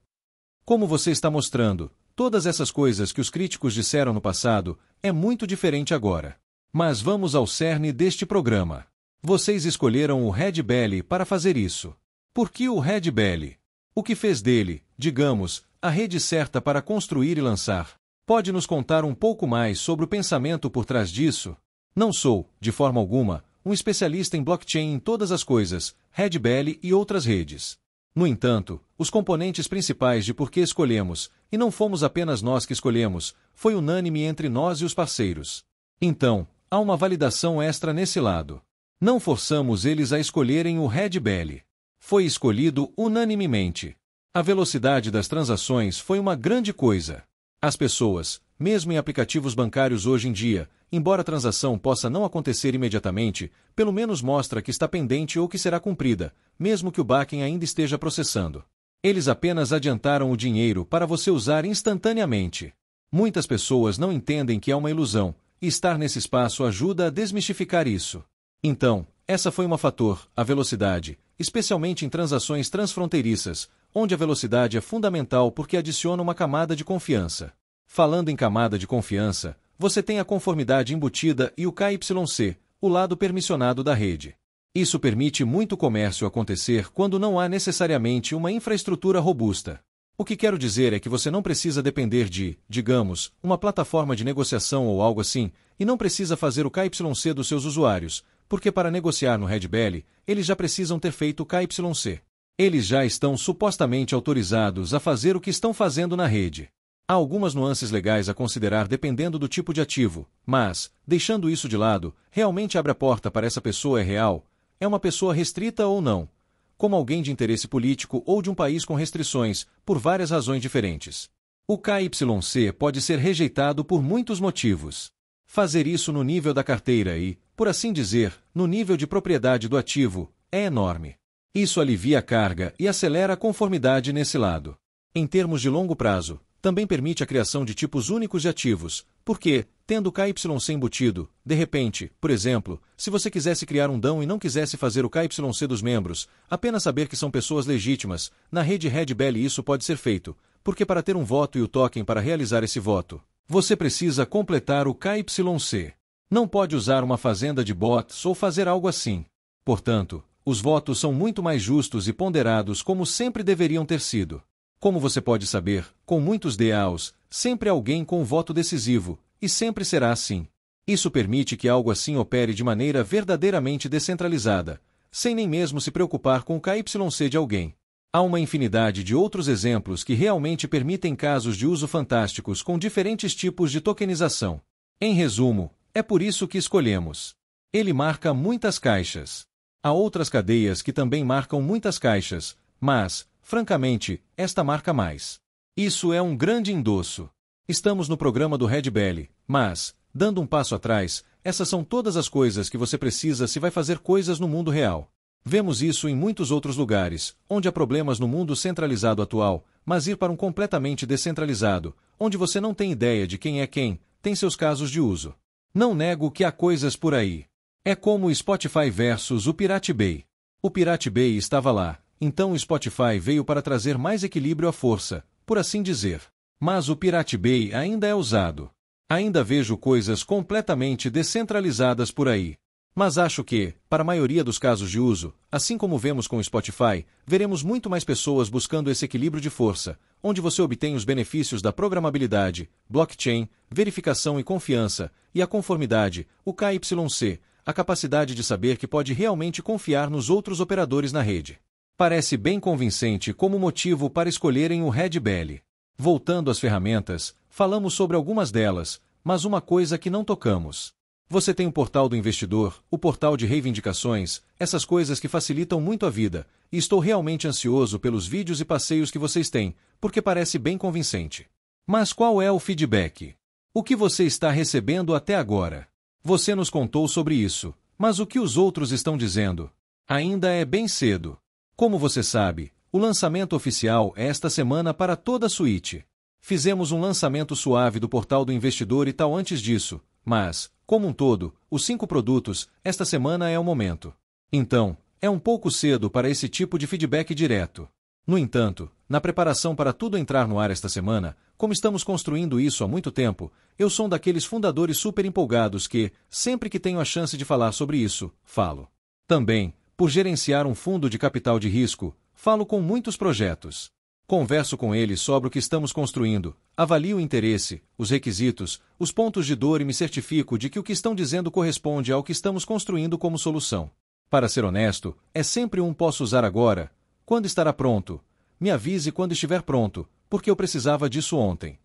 Como você está mostrando, todas essas coisas que os críticos disseram no passado, é muito diferente agora. Mas vamos ao cerne deste programa. Vocês escolheram o Red Belly para fazer isso. Por que o Red Belly? O que fez dele, digamos, a rede certa para construir e lançar? Pode nos contar um pouco mais sobre o pensamento por trás disso? Não sou, de forma alguma, um especialista em blockchain em todas as coisas, Red Belly e outras redes. No entanto, os componentes principais de por que escolhemos, e não fomos apenas nós que escolhemos, foi unânime entre nós e os parceiros. Então, há uma validação extra nesse lado. Não forçamos eles a escolherem o Red Belly. Foi escolhido unanimemente. A velocidade das transações foi uma grande coisa. As pessoas, mesmo em aplicativos bancários hoje em dia, embora a transação possa não acontecer imediatamente, pelo menos mostra que está pendente ou que será cumprida, mesmo que o backend ainda esteja processando. Eles apenas adiantaram o dinheiro para você usar instantaneamente. Muitas pessoas não entendem que é uma ilusão, e estar nesse espaço ajuda a desmistificar isso. Então, essa foi um fator, a velocidade, especialmente em transações transfronteiriças, onde a velocidade é fundamental porque adiciona uma camada de confiança. Falando em camada de confiança, você tem a conformidade embutida e o KYC, o lado permissionado da rede. Isso permite muito comércio acontecer quando não há necessariamente uma infraestrutura robusta. O que quero dizer é que você não precisa depender de, digamos, uma plataforma de negociação ou algo assim, e não precisa fazer o KYC dos seus usuários, porque para negociar no Red Belly, eles já precisam ter feito o KYC. Eles já estão supostamente autorizados a fazer o que estão fazendo na rede. Há algumas nuances legais a considerar dependendo do tipo de ativo, mas, deixando isso de lado, realmente abre a porta para essa pessoa é real? É uma pessoa restrita ou não? Como alguém de interesse político ou de um país com restrições, por várias razões diferentes. O KYC pode ser rejeitado por muitos motivos. Fazer isso no nível da carteira e, por assim dizer, no nível de propriedade do ativo, é enorme. Isso alivia a carga e acelera a conformidade nesse lado. Em termos de longo prazo, também permite a criação de tipos únicos de ativos, porque, tendo o KYC embutido, de repente, por exemplo, se você quisesse criar um DAO e não quisesse fazer o KYC dos membros, apenas saber que são pessoas legítimas, na rede Red Belly isso pode ser feito, porque para ter um voto e o token para realizar esse voto, você precisa completar o KYC. Não pode usar uma fazenda de bots ou fazer algo assim. Portanto, os votos são muito mais justos e ponderados como sempre deveriam ter sido. Como você pode saber, com muitos DAOs, sempre há alguém com um voto decisivo, e sempre será assim. Isso permite que algo assim opere de maneira verdadeiramente descentralizada, sem nem mesmo se preocupar com o KYC de alguém. Há uma infinidade de outros exemplos que realmente permitem casos de uso fantásticos com diferentes tipos de tokenização. Em resumo, é por isso que escolhemos. Ele marca muitas caixas. Há outras cadeias que também marcam muitas caixas, mas, francamente, esta marca mais. Isso é um grande endosso. Estamos no programa do Red Belly, mas, dando um passo atrás, essas são todas as coisas que você precisa se vai fazer coisas no mundo real. Vemos isso em muitos outros lugares, onde há problemas no mundo centralizado atual, mas ir para um completamente descentralizado, onde você não tem ideia de quem é quem, tem seus casos de uso. Não nego que há coisas por aí. É como o Spotify versus o Pirate Bay. O Pirate Bay estava lá, então o Spotify veio para trazer mais equilíbrio à força, por assim dizer. Mas o Pirate Bay ainda é usado. Ainda vejo coisas completamente descentralizadas por aí. Mas acho que, para a maioria dos casos de uso, assim como vemos com o Spotify, veremos muito mais pessoas buscando esse equilíbrio de força, onde você obtém os benefícios da programabilidade, blockchain, verificação e confiança, e a conformidade, o KYC, a capacidade de saber que pode realmente confiar nos outros operadores na rede. Parece bem convincente como motivo para escolherem o Red Belly. Voltando às ferramentas, falamos sobre algumas delas, mas uma coisa que não tocamos. Você tem o portal do investidor, o portal de reivindicações, essas coisas que facilitam muito a vida, e estou realmente ansioso pelos vídeos e passeios que vocês têm, porque parece bem convincente. Mas qual é o feedback? O que você está recebendo até agora? Você nos contou sobre isso, mas o que os outros estão dizendo? Ainda é bem cedo. Como você sabe, o lançamento oficial é esta semana para toda a suíte. Fizemos um lançamento suave do portal do investidor e tal antes disso, mas, como um todo, os 5 produtos, esta semana é o momento. Então, é um pouco cedo para esse tipo de feedback direto. No entanto, na preparação para tudo entrar no ar esta semana, como estamos construindo isso há muito tempo, eu sou um daqueles fundadores super empolgados que, sempre que tenho a chance de falar sobre isso, falo. Também, por gerenciar um fundo de capital de risco, falo com muitos projetos. Converso com eles sobre o que estamos construindo, avalio o interesse, os requisitos, os pontos de dor e me certifico de que o que estão dizendo corresponde ao que estamos construindo como solução. Para ser honesto, é sempre um posso usar agora. Quando estará pronto? Me avise quando estiver pronto, porque eu precisava disso ontem.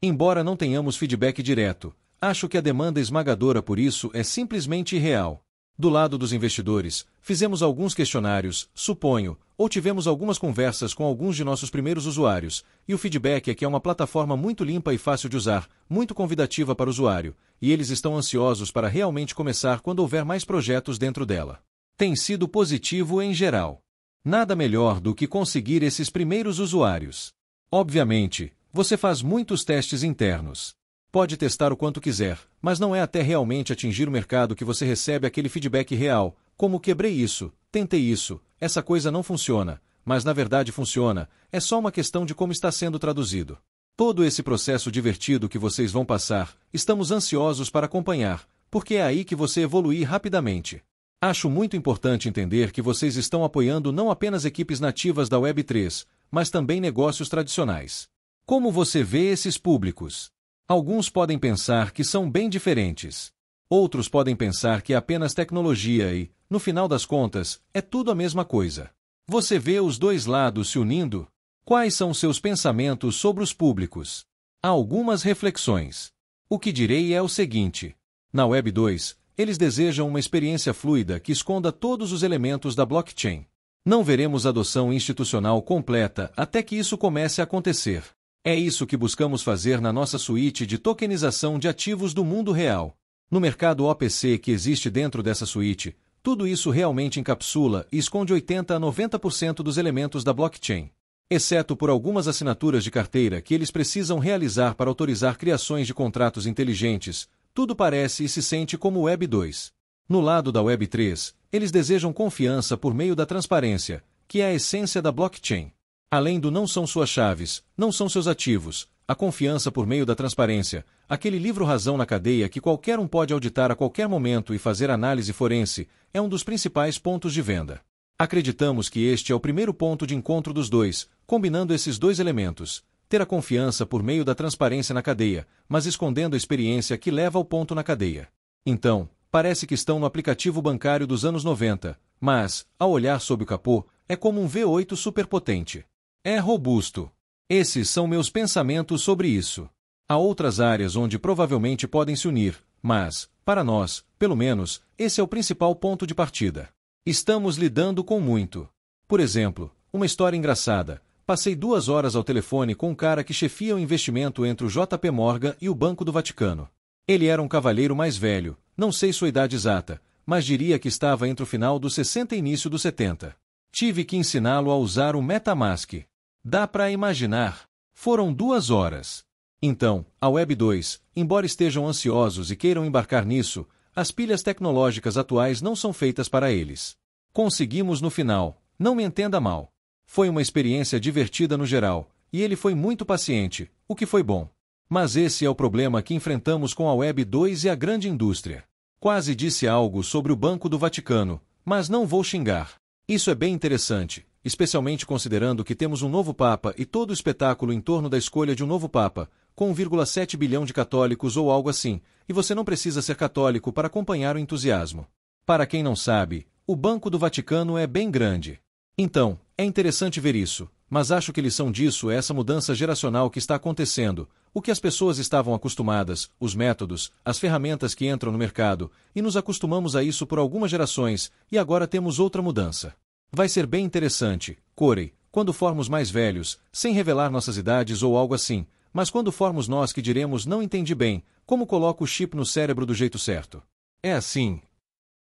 Embora não tenhamos feedback direto, acho que a demanda esmagadora por isso é simplesmente irreal. Do lado dos investidores, fizemos alguns questionários, suponho, ou tivemos algumas conversas com alguns de nossos primeiros usuários, e o feedback é que é uma plataforma muito limpa e fácil de usar, muito convidativa para o usuário, e eles estão ansiosos para realmente começar quando houver mais projetos dentro dela. Tem sido positivo em geral. Nada melhor do que conseguir esses primeiros usuários. Obviamente, você faz muitos testes internos. Pode testar o quanto quiser, mas não é até realmente atingir o mercado que você recebe aquele feedback real, como quebrei isso, tentei isso, essa coisa não funciona, mas na verdade funciona, é só uma questão de como está sendo traduzido. Todo esse processo divertido que vocês vão passar, estamos ansiosos para acompanhar, porque é aí que você evoluir rapidamente. Acho muito importante entender que vocês estão apoiando não apenas equipes nativas da Web3, mas também negócios tradicionais. Como você vê esses públicos? Alguns podem pensar que são bem diferentes. Outros podem pensar que é apenas tecnologia e, no final das contas, é tudo a mesma coisa. Você vê os dois lados se unindo? Quais são seus pensamentos sobre os públicos? Há algumas reflexões. O que direi é o seguinte. Na Web 2, eles desejam uma experiência fluida que esconda todos os elementos da blockchain. Não veremos adoção institucional completa até que isso comece a acontecer. É isso que buscamos fazer na nossa suíte de tokenização de ativos do mundo real. No mercado OPC que existe dentro dessa suíte, tudo isso realmente encapsula e esconde 80 a 90% dos elementos da blockchain. Exceto por algumas assinaturas de carteira que eles precisam realizar para autorizar criações de contratos inteligentes, tudo parece e se sente como Web 2. No lado da Web 3, eles desejam confiança por meio da transparência, que é a essência da blockchain. Além do não são suas chaves, não são seus ativos, a confiança por meio da transparência, aquele livro-razão na cadeia que qualquer um pode auditar a qualquer momento e fazer análise forense, é um dos principais pontos de venda. Acreditamos que este é o primeiro ponto de encontro dos dois, combinando esses dois elementos, ter a confiança por meio da transparência na cadeia, mas escondendo a experiência que leva ao ponto na cadeia. Então, parece que estão no aplicativo bancário dos anos 90, mas, ao olhar sob o capô, é como um V8 superpotente. É robusto. Esses são meus pensamentos sobre isso. Há outras áreas onde provavelmente podem se unir, mas, para nós, pelo menos, esse é o principal ponto de partida. Estamos lidando com muito. Por exemplo, uma história engraçada. Passei 2 horas ao telefone com um cara que chefia o investimento entre o JP Morgan e o Banco do Vaticano. Ele era um cavalheiro mais velho, não sei sua idade exata, mas diria que estava entre o final dos 60 e início dos 70. Tive que ensiná-lo a usar o MetaMask. Dá para imaginar. Foram 2 horas. Então, a Web 2, embora estejam ansiosos e queiram embarcar nisso, as pilhas tecnológicas atuais não são feitas para eles. Conseguimos no final, não me entenda mal. Foi uma experiência divertida no geral, e ele foi muito paciente, o que foi bom. Mas esse é o problema que enfrentamos com a Web 2 e a grande indústria. Quase disse algo sobre o Banco do Vaticano, mas não vou xingar. Isso é bem interessante, especialmente considerando que temos um novo Papa e todo o espetáculo em torno da escolha de um novo Papa, com 1,7 bilhão de católicos ou algo assim, e você não precisa ser católico para acompanhar o entusiasmo. Para quem não sabe, o Banco do Vaticano é bem grande. Então, é interessante ver isso, mas acho que lição disso é essa mudança geracional que está acontecendo, o que as pessoas estavam acostumadas, os métodos, as ferramentas que entram no mercado, e nos acostumamos a isso por algumas gerações, e agora temos outra mudança. Vai ser bem interessante, Corey, quando formos mais velhos, sem revelar nossas idades ou algo assim, mas quando formos nós que diremos não entendi bem, como coloco o chip no cérebro do jeito certo. É assim.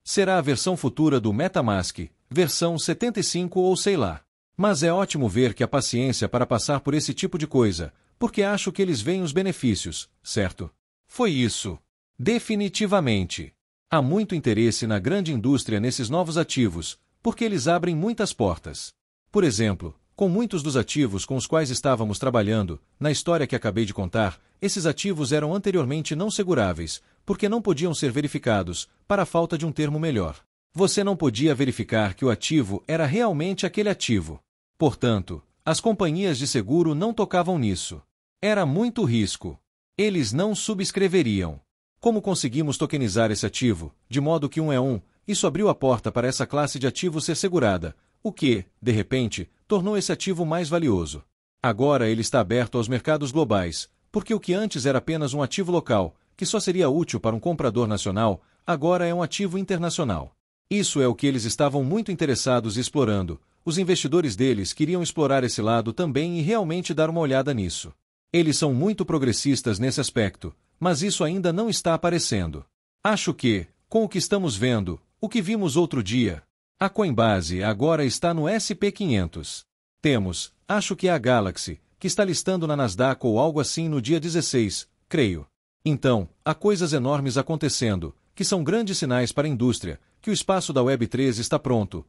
Será a versão futura do MetaMask, versão 75 ou sei lá. Mas é ótimo ver que há paciência para passar por esse tipo de coisa, porque acho que eles veem os benefícios, certo? Foi isso. Definitivamente. Há muito interesse na grande indústria nesses novos ativos, porque eles abrem muitas portas. Por exemplo, com muitos dos ativos com os quais estávamos trabalhando, na história que acabei de contar, esses ativos eram anteriormente não seguráveis, porque não podiam ser verificados, para a falta de um termo melhor. Você não podia verificar que o ativo era realmente aquele ativo. Portanto, as companhias de seguro não tocavam nisso. Era muito risco. Eles não subscreveriam. Como conseguimos tokenizar esse ativo, de modo que isso abriu a porta para essa classe de ativo ser segurada, o que, de repente, tornou esse ativo mais valioso. Agora ele está aberto aos mercados globais, porque o que antes era apenas um ativo local, que só seria útil para um comprador nacional, agora é um ativo internacional. Isso é o que eles estavam muito interessados e explorando. Os investidores deles queriam explorar esse lado também e realmente dar uma olhada nisso. Eles são muito progressistas nesse aspecto, mas isso ainda não está aparecendo. Acho que, com o que estamos vendo, o que vimos outro dia, a Coinbase agora está no SP500. Temos, acho que é a Galaxy, que está listando na Nasdaq ou algo assim no dia 16, creio. Então, há coisas enormes acontecendo, que são grandes sinais para a indústria, que o espaço da Web3 está pronto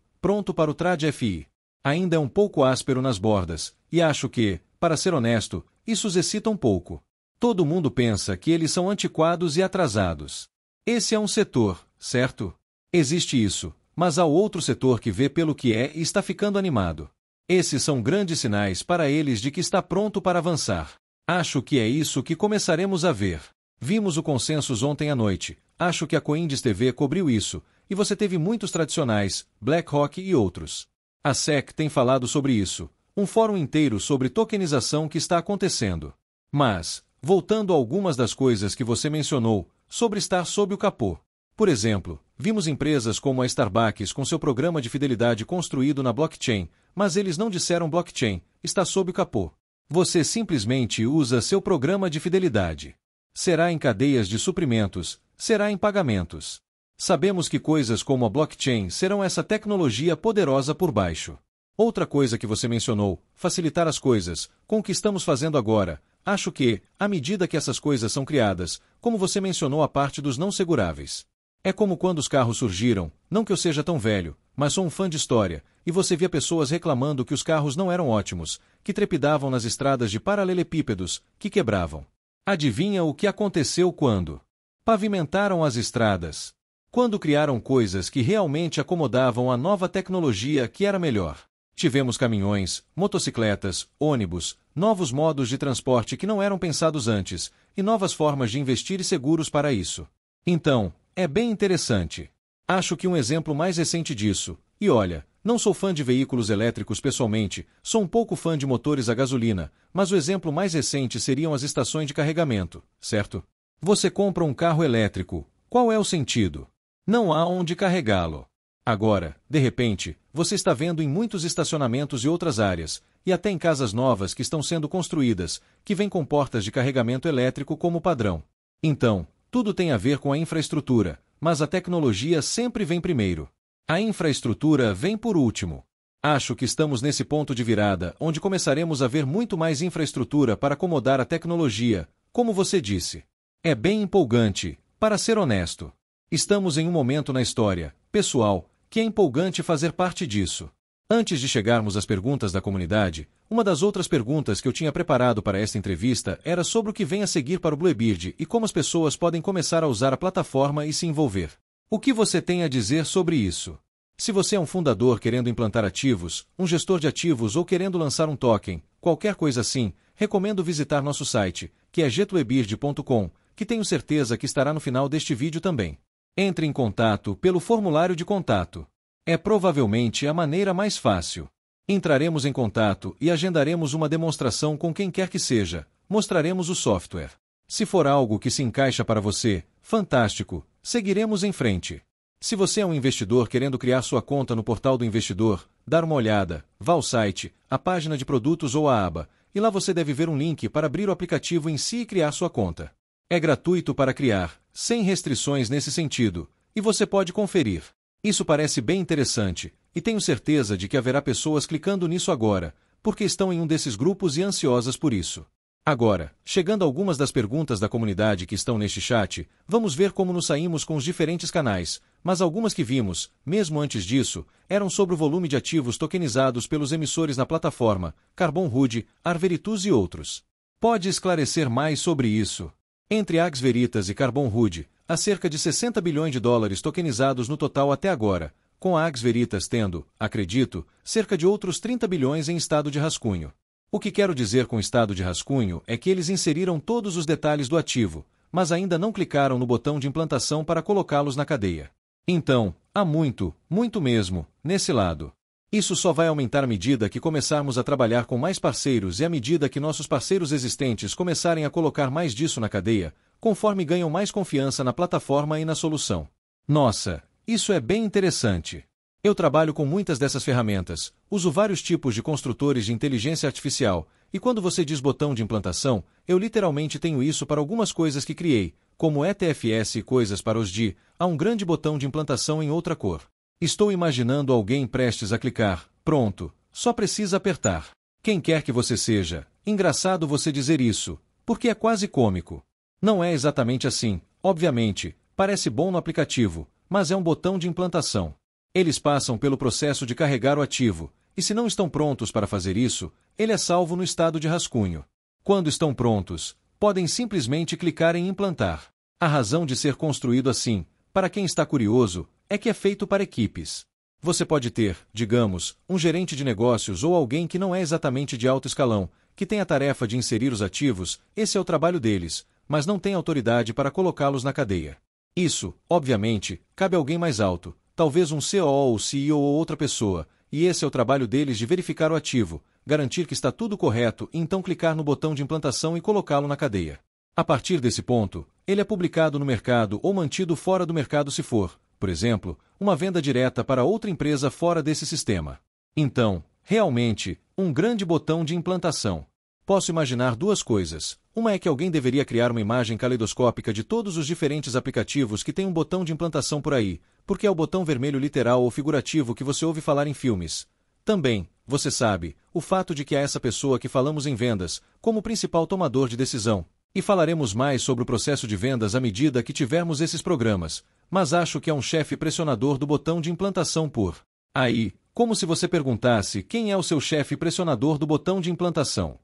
para o trade FI. Ainda é um pouco áspero nas bordas, e acho que, para ser honesto, isso os excita um pouco. Todo mundo pensa que eles são antiquados e atrasados. Esse é um setor, certo? Existe isso, mas há outro setor que vê pelo que é e está ficando animado. Esses são grandes sinais para eles de que está pronto para avançar. Acho que é isso que começaremos a ver. Vimos o consensus ontem à noite, acho que a Coindesk TV cobriu isso, e você teve muitos tradicionais, BlackRock e outros. A SEC tem falado sobre isso, um fórum inteiro sobre tokenização que está acontecendo. Mas, voltando a algumas das coisas que você mencionou, sobre estar sob o capô. Por exemplo, vimos empresas como a Starbucks com seu programa de fidelidade construído na blockchain, mas eles não disseram blockchain, está sob o capô. Você simplesmente usa seu programa de fidelidade. Será em cadeias de suprimentos? Será em pagamentos? Sabemos que coisas como a blockchain serão essa tecnologia poderosa por baixo. Outra coisa que você mencionou, facilitar as coisas, com o que estamos fazendo agora. Acho que, à medida que essas coisas são criadas, como você mencionou a parte dos não seguráveis. É como quando os carros surgiram, não que eu seja tão velho, mas sou um fã de história, e você via pessoas reclamando que os carros não eram ótimos, que trepidavam nas estradas de paralelepípedos, que quebravam. Adivinha o que aconteceu quando pavimentaram as estradas? Quando criaram coisas que realmente acomodavam a nova tecnologia que era melhor. Tivemos caminhões, motocicletas, ônibus, novos modos de transporte que não eram pensados antes, e novas formas de investir e seguros para isso. Então, é bem interessante. Acho que um exemplo mais recente disso, e olha, não sou fã de veículos elétricos pessoalmente, sou um pouco fã de motores a gasolina, mas o exemplo mais recente seriam as estações de carregamento, certo? Você compra um carro elétrico, qual é o sentido? Não há onde carregá-lo. Agora, de repente, você está vendo em muitos estacionamentos e outras áreas, e até em casas novas que estão sendo construídas, que vêm com portas de carregamento elétrico como padrão. Então, tudo tem a ver com a infraestrutura, mas a tecnologia sempre vem primeiro. A infraestrutura vem por último. Acho que estamos nesse ponto de virada, onde começaremos a ver muito mais infraestrutura para acomodar a tecnologia, como você disse. É bem empolgante, para ser honesto. Estamos em um momento na história, pessoal, que é empolgante fazer parte disso. Antes de chegarmos às perguntas da comunidade, uma das outras perguntas que eu tinha preparado para esta entrevista era sobre o que vem a seguir para o Bluebird e como as pessoas podem começar a usar a plataforma e se envolver. O que você tem a dizer sobre isso? Se você é um fundador querendo implantar ativos, um gestor de ativos ou querendo lançar um token, qualquer coisa assim, recomendo visitar nosso site, que é getbluebird.com, que tenho certeza que estará no final deste vídeo também. Entre em contato pelo formulário de contato. É provavelmente a maneira mais fácil. Entraremos em contato e agendaremos uma demonstração com quem quer que seja. Mostraremos o software. Se for algo que se encaixa para você, fantástico, seguiremos em frente. Se você é um investidor querendo criar sua conta no portal do investidor, dar uma olhada, vá ao site, a página de produtos ou a aba, e lá você deve ver um link para abrir o aplicativo em si e criar sua conta. É gratuito para criar, sem restrições nesse sentido, e você pode conferir. Isso parece bem interessante, e tenho certeza de que haverá pessoas clicando nisso agora, porque estão em um desses grupos e ansiosas por isso. Agora, chegando a algumas das perguntas da comunidade que estão neste chat, vamos ver como nos saímos com os diferentes canais, mas algumas que vimos, mesmo antes disso, eram sobre o volume de ativos tokenizados pelos emissores na plataforma, Carbon Hood, Arveritus e outros. Pode esclarecer mais sobre isso? Entre Ax Veritas e Carbon Hood, há cerca de 60 bilhões de dólares tokenizados no total até agora, com a Ax Veritas tendo, acredito, cerca de outros 30 bilhões em estado de rascunho. O que quero dizer com estado de rascunho é que eles inseriram todos os detalhes do ativo, mas ainda não clicaram no botão de implantação para colocá-los na cadeia. Então, há muito, muito mesmo, nesse lado. Isso só vai aumentar à medida que começarmos a trabalhar com mais parceiros e à medida que nossos parceiros existentes começarem a colocar mais disso na cadeia, conforme ganham mais confiança na plataforma e na solução. Nossa, isso é bem interessante. Eu trabalho com muitas dessas ferramentas, uso vários tipos de construtores de inteligência artificial, e quando você diz botão de implantação, eu literalmente tenho isso para algumas coisas que criei, como ETFS e coisas para os DI, há um grande botão de implantação em outra cor. Estou imaginando alguém prestes a clicar, pronto, só precisa apertar. Quem quer que você seja, engraçado você dizer isso, porque é quase cômico. Não é exatamente assim, obviamente, parece bom no aplicativo, mas é um botão de implantação. Eles passam pelo processo de carregar o ativo, e se não estão prontos para fazer isso, ele é salvo no estado de rascunho. Quando estão prontos, podem simplesmente clicar em implantar. A razão de ser construído assim, para quem está curioso, é que é feito para equipes. Você pode ter, digamos, um gerente de negócios ou alguém que não é exatamente de alto escalão, que tem a tarefa de inserir os ativos, esse é o trabalho deles, mas não tem autoridade para colocá-los na cadeia. Isso, obviamente, cabe a alguém mais alto, talvez um CEO ou CEO ou outra pessoa, e esse é o trabalho deles de verificar o ativo, garantir que está tudo correto e então clicar no botão de implantação e colocá-lo na cadeia. A partir desse ponto, ele é publicado no mercado ou mantido fora do mercado se for, por exemplo, uma venda direta para outra empresa fora desse sistema. Então, realmente, um grande botão de implantação. Posso imaginar duas coisas. Uma é que alguém deveria criar uma imagem caleidoscópica de todos os diferentes aplicativos que têm um botão de implantação por aí, porque é o botão vermelho literal ou figurativo que você ouve falar em filmes. Também, você sabe, o fato de que há essa pessoa que falamos em vendas, como principal tomador de decisão. E falaremos mais sobre o processo de vendas à medida que tivermos esses programas, mas acho que é um chefe pressionador do botão de implantação por aí, como se você perguntasse quem é o seu chefe pressionador do botão de implantação.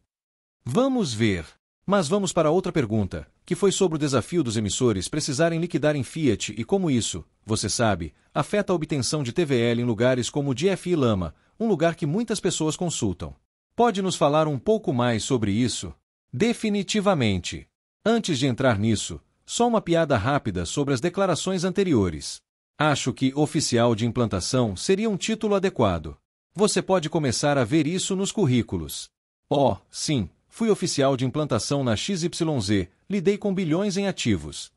Vamos ver. Mas vamos para outra pergunta, que foi sobre o desafio dos emissores precisarem liquidar em fiat e como isso, você sabe, afeta a obtenção de TVL em lugares como o DFI Lama, um lugar que muitas pessoas consultam. Pode nos falar um pouco mais sobre isso? Definitivamente. Antes de entrar nisso, só uma piada rápida sobre as declarações anteriores. Acho que oficial de implantação seria um título adequado. Você pode começar a ver isso nos currículos. Oh, sim. Fui oficial de implantação na XYZ, lidei com bilhões em ativos.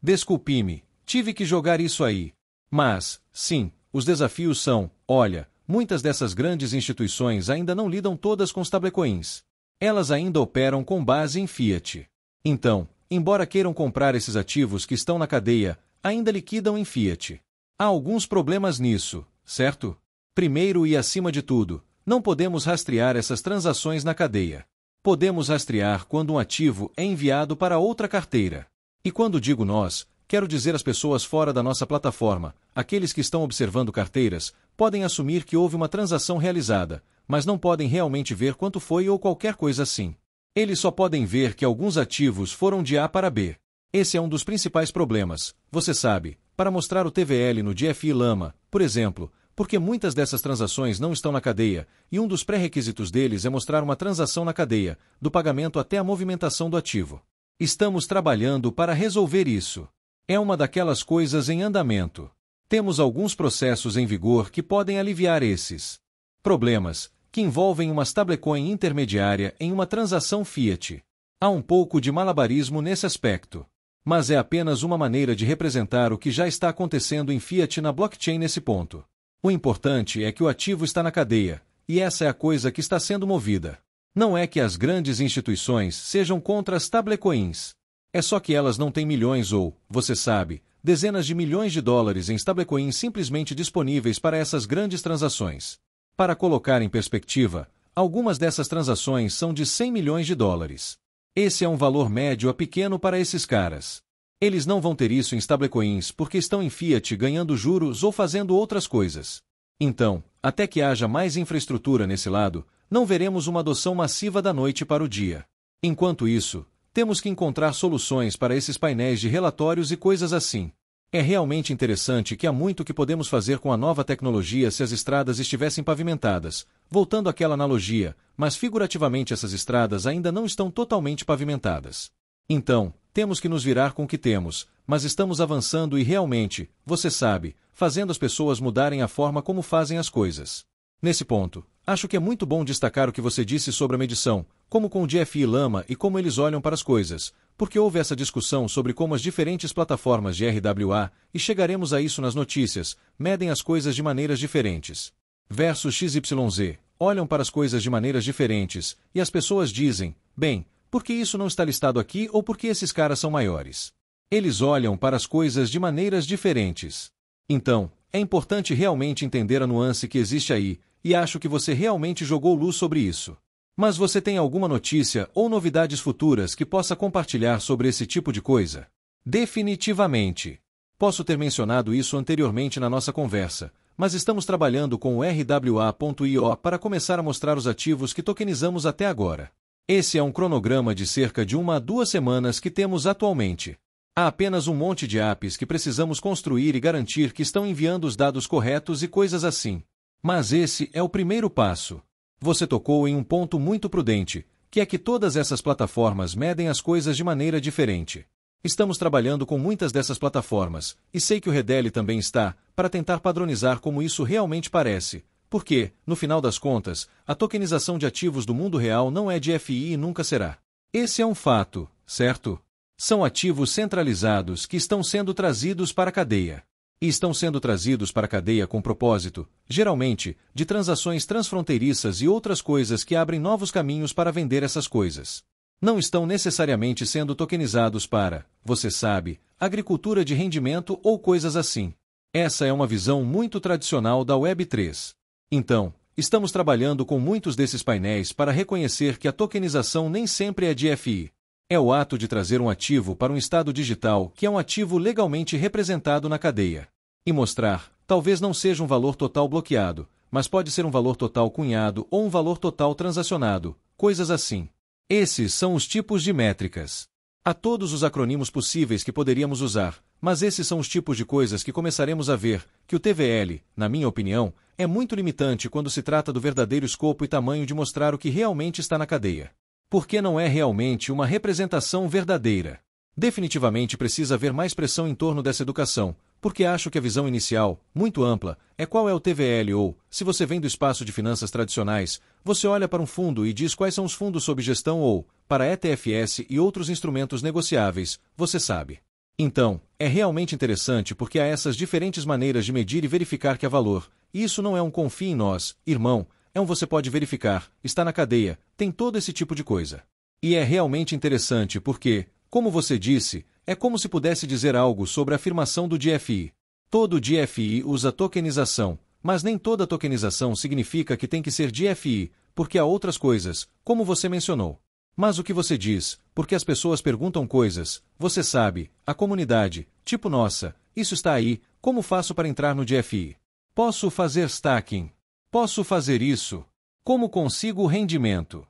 Desculpe-me, tive que jogar isso aí. Mas, sim, os desafios são, olha, muitas dessas grandes instituições ainda não lidam todas com stablecoins. Elas ainda operam com base em fiat. Então, embora queiram comprar esses ativos que estão na cadeia, ainda liquidam em fiat. Há alguns problemas nisso, certo? Primeiro e acima de tudo, não podemos rastrear essas transações na cadeia. Podemos rastrear quando um ativo é enviado para outra carteira. E quando digo nós, quero dizer as pessoas fora da nossa plataforma, aqueles que estão observando carteiras, podem assumir que houve uma transação realizada, mas não podem realmente ver quanto foi ou qualquer coisa assim. Eles só podem ver que alguns ativos foram de A para B. Esse é um dos principais problemas, você sabe, para mostrar o TVL no DFI Lama, por exemplo, porque muitas dessas transações não estão na cadeia, e um dos pré-requisitos deles é mostrar uma transação na cadeia, do pagamento até a movimentação do ativo. Estamos trabalhando para resolver isso. É uma daquelas coisas em andamento. Temos alguns processos em vigor que podem aliviar esses problemas, que envolvem uma stablecoin intermediária em uma transação fiat. Há um pouco de malabarismo nesse aspecto. Mas é apenas uma maneira de representar o que já está acontecendo em fiat na blockchain nesse ponto. O importante é que o ativo está na cadeia, e essa é a coisa que está sendo movida. Não é que as grandes instituições sejam contra as stablecoins. É só que elas não têm milhões ou, você sabe, dezenas de milhões de dólares em stablecoins simplesmente disponíveis para essas grandes transações. Para colocar em perspectiva, algumas dessas transações são de 100 milhões de dólares. Esse é um valor médio a pequeno para esses caras. Eles não vão ter isso em stablecoins porque estão em fiat ganhando juros ou fazendo outras coisas. Então, até que haja mais infraestrutura nesse lado, não veremos uma adoção massiva da noite para o dia. Enquanto isso, temos que encontrar soluções para esses painéis de relatórios e coisas assim. É realmente interessante que há muito que podemos fazer com a nova tecnologia se as estradas estivessem pavimentadas, voltando àquela analogia, mas figurativamente essas estradas ainda não estão totalmente pavimentadas. Então, temos que nos virar com o que temos, mas estamos avançando e realmente, você sabe, fazendo as pessoas mudarem a forma como fazem as coisas. Nesse ponto, acho que é muito bom destacar o que você disse sobre a medição, como com o DFI Lama e como eles olham para as coisas, porque houve essa discussão sobre como as diferentes plataformas de RWA, e chegaremos a isso nas notícias, medem as coisas de maneiras diferentes. Versus XYZ, olham para as coisas de maneiras diferentes, e as pessoas dizem, bem, por que isso não está listado aqui ou por que esses caras são maiores? Eles olham para as coisas de maneiras diferentes. Então, é importante realmente entender a nuance que existe aí, e acho que você realmente jogou luz sobre isso. Mas você tem alguma notícia ou novidades futuras que possa compartilhar sobre esse tipo de coisa? Definitivamente. Posso ter mencionado isso anteriormente na nossa conversa, mas estamos trabalhando com o RWA.io para começar a mostrar os ativos que tokenizamos até agora. Esse é um cronograma de cerca de 1 a 2 semanas que temos atualmente. Há apenas um monte de apps que precisamos construir e garantir que estão enviando os dados corretos e coisas assim. Mas esse é o primeiro passo. Você tocou em um ponto muito prudente, que é que todas essas plataformas medem as coisas de maneira diferente. Estamos trabalhando com muitas dessas plataformas, e sei que o Redeli também está, para tentar padronizar como isso realmente parece. Porque, no final das contas, a tokenização de ativos do mundo real não é de FI e nunca será. Esse é um fato, certo? São ativos centralizados que estão sendo trazidos para a cadeia. E estão sendo trazidos para a cadeia com propósito, geralmente, de transações transfronteiriças e outras coisas que abrem novos caminhos para vender essas coisas. Não estão necessariamente sendo tokenizados para, você sabe, agricultura de rendimento ou coisas assim. Essa é uma visão muito tradicional da Web3. Então, estamos trabalhando com muitos desses painéis para reconhecer que a tokenização nem sempre é de FI. É o ato de trazer um ativo para um estado digital que é um ativo legalmente representado na cadeia. E mostrar, talvez não seja um valor total bloqueado, mas pode ser um valor total cunhado ou um valor total transacionado, coisas assim. Esses são os tipos de métricas. Há todos os acrônimos possíveis que poderíamos usar, mas esses são os tipos de coisas que começaremos a ver, que o TVL, na minha opinião, é muito limitante quando se trata do verdadeiro escopo e tamanho de mostrar o que realmente está na cadeia. Porque não é realmente uma representação verdadeira. Definitivamente precisa haver mais pressão em torno dessa educação, porque acho que a visão inicial, muito ampla, é qual é o TVL ou, se você vem do espaço de finanças tradicionais, você olha para um fundo e diz quais são os fundos sob gestão ou, para ETFs e outros instrumentos negociáveis, você sabe. Então, é realmente interessante porque há essas diferentes maneiras de medir e verificar que há valor, e isso não é um confie em nós, irmão, é um você pode verificar, está na cadeia, tem todo esse tipo de coisa. E é realmente interessante porque, como você disse, é como se pudesse dizer algo sobre a afirmação do DFI. Todo DFI usa tokenização, mas nem toda tokenização significa que tem que ser DFI, porque há outras coisas, como você mencionou. Mas o que você diz, porque as pessoas perguntam coisas, você sabe, a comunidade, tipo nossa, isso está aí, como faço para entrar no DFI? Posso fazer stacking? Posso fazer isso? Como consigo rendimento?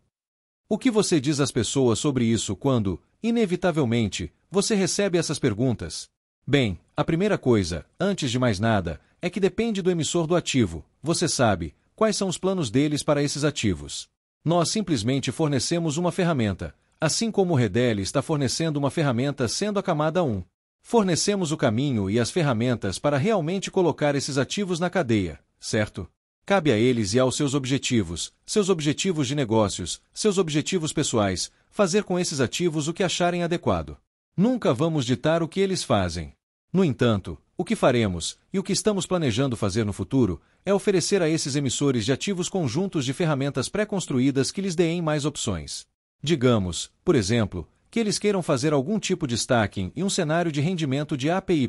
O que você diz às pessoas sobre isso quando, inevitavelmente, você recebe essas perguntas? Bem, a primeira coisa, antes de mais nada, é que depende do emissor do ativo, você sabe, quais são os planos deles para esses ativos. Nós simplesmente fornecemos uma ferramenta, assim como o Redel está fornecendo uma ferramenta sendo a camada 1. Fornecemos o caminho e as ferramentas para realmente colocar esses ativos na cadeia, certo? Cabe a eles e aos seus objetivos de negócios, seus objetivos pessoais, fazer com esses ativos o que acharem adequado. Nunca vamos ditar o que eles fazem. No entanto, o que faremos, e o que estamos planejando fazer no futuro, é oferecer a esses emissores de ativos conjuntos de ferramentas pré-construídas que lhes deem mais opções. Digamos, por exemplo, que eles queiram fazer algum tipo de stacking e um cenário de rendimento de APY.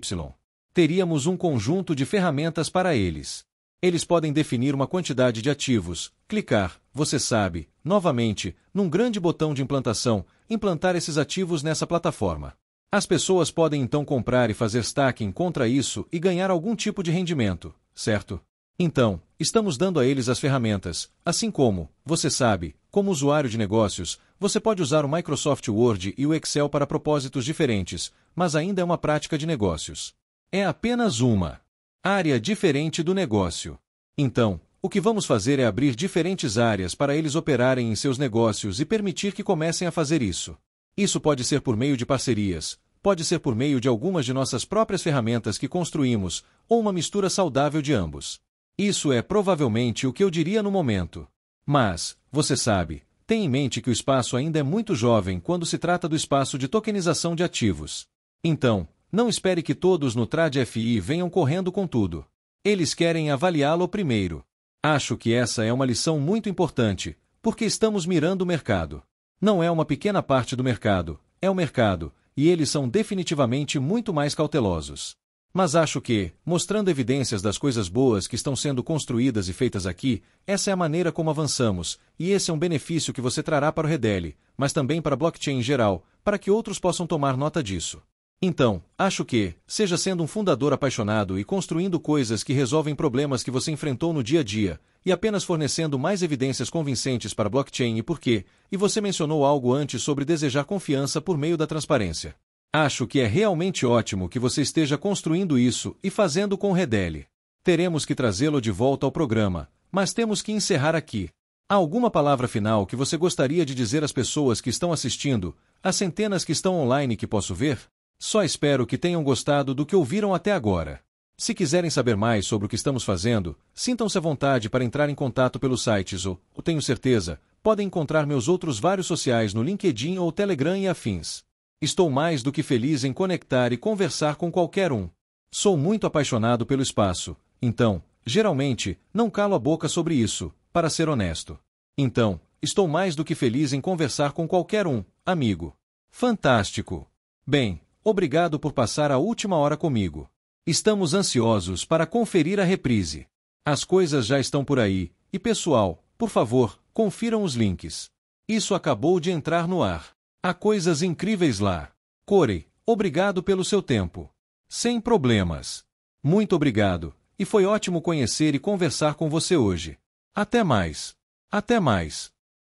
Teríamos um conjunto de ferramentas para eles. Eles podem definir uma quantidade de ativos, clicar, você sabe, novamente, num grande botão de implantação, implantar esses ativos nessa plataforma. As pessoas podem então comprar e fazer stacking contra isso e ganhar algum tipo de rendimento, certo? Então, estamos dando a eles as ferramentas, assim como, você sabe, como usuário de negócios, você pode usar o Microsoft Word e o Excel para propósitos diferentes, mas ainda é uma prática de negócios. É apenas uma área diferente do negócio. Então, o que vamos fazer é abrir diferentes áreas para eles operarem em seus negócios e permitir que comecem a fazer isso. Isso pode ser por meio de parcerias, pode ser por meio de algumas de nossas próprias ferramentas que construímos, ou uma mistura saudável de ambos. Isso é provavelmente o que eu diria no momento. Mas, você sabe, tenha em mente que o espaço ainda é muito jovem quando se trata do espaço de tokenização de ativos. Então, não espere que todos no TradFi venham correndo com tudo. Eles querem avaliá-lo primeiro. Acho que essa é uma lição muito importante, porque estamos mirando o mercado. Não é uma pequena parte do mercado, é o mercado, e eles são definitivamente muito mais cautelosos. Mas acho que, mostrando evidências das coisas boas que estão sendo construídas e feitas aqui, essa é a maneira como avançamos, e esse é um benefício que você trará para o Redel, mas também para a blockchain em geral, para que outros possam tomar nota disso. Então, acho que, seja sendo um fundador apaixonado e construindo coisas que resolvem problemas que você enfrentou no dia a dia, e apenas fornecendo mais evidências convincentes para a blockchain e por quê, e você mencionou algo antes sobre desejar confiança por meio da transparência. Acho que é realmente ótimo que você esteja construindo isso e fazendo com o Redel. Teremos que trazê-lo de volta ao programa, mas temos que encerrar aqui. Há alguma palavra final que você gostaria de dizer às pessoas que estão assistindo, às centenas que estão online que posso ver? Só espero que tenham gostado do que ouviram até agora. Se quiserem saber mais sobre o que estamos fazendo, sintam-se à vontade para entrar em contato pelos sites ou, tenho certeza, podem encontrar meus outros vários sociais no LinkedIn ou Telegram e afins. Estou mais do que feliz em conectar e conversar com qualquer um. Sou muito apaixonado pelo espaço, então, geralmente, não calo a boca sobre isso, para ser honesto. Então, estou mais do que feliz em conversar com qualquer um, amigo. Fantástico! Bem, obrigado por passar a última hora comigo. Estamos ansiosos para conferir a reprise. As coisas já estão por aí, e pessoal, por favor, confiram os links. Isso acabou de entrar no ar. Há coisas incríveis lá. Corey, obrigado pelo seu tempo. Sem problemas. Muito obrigado, e foi ótimo conhecer e conversar com você hoje. Até mais. Até mais.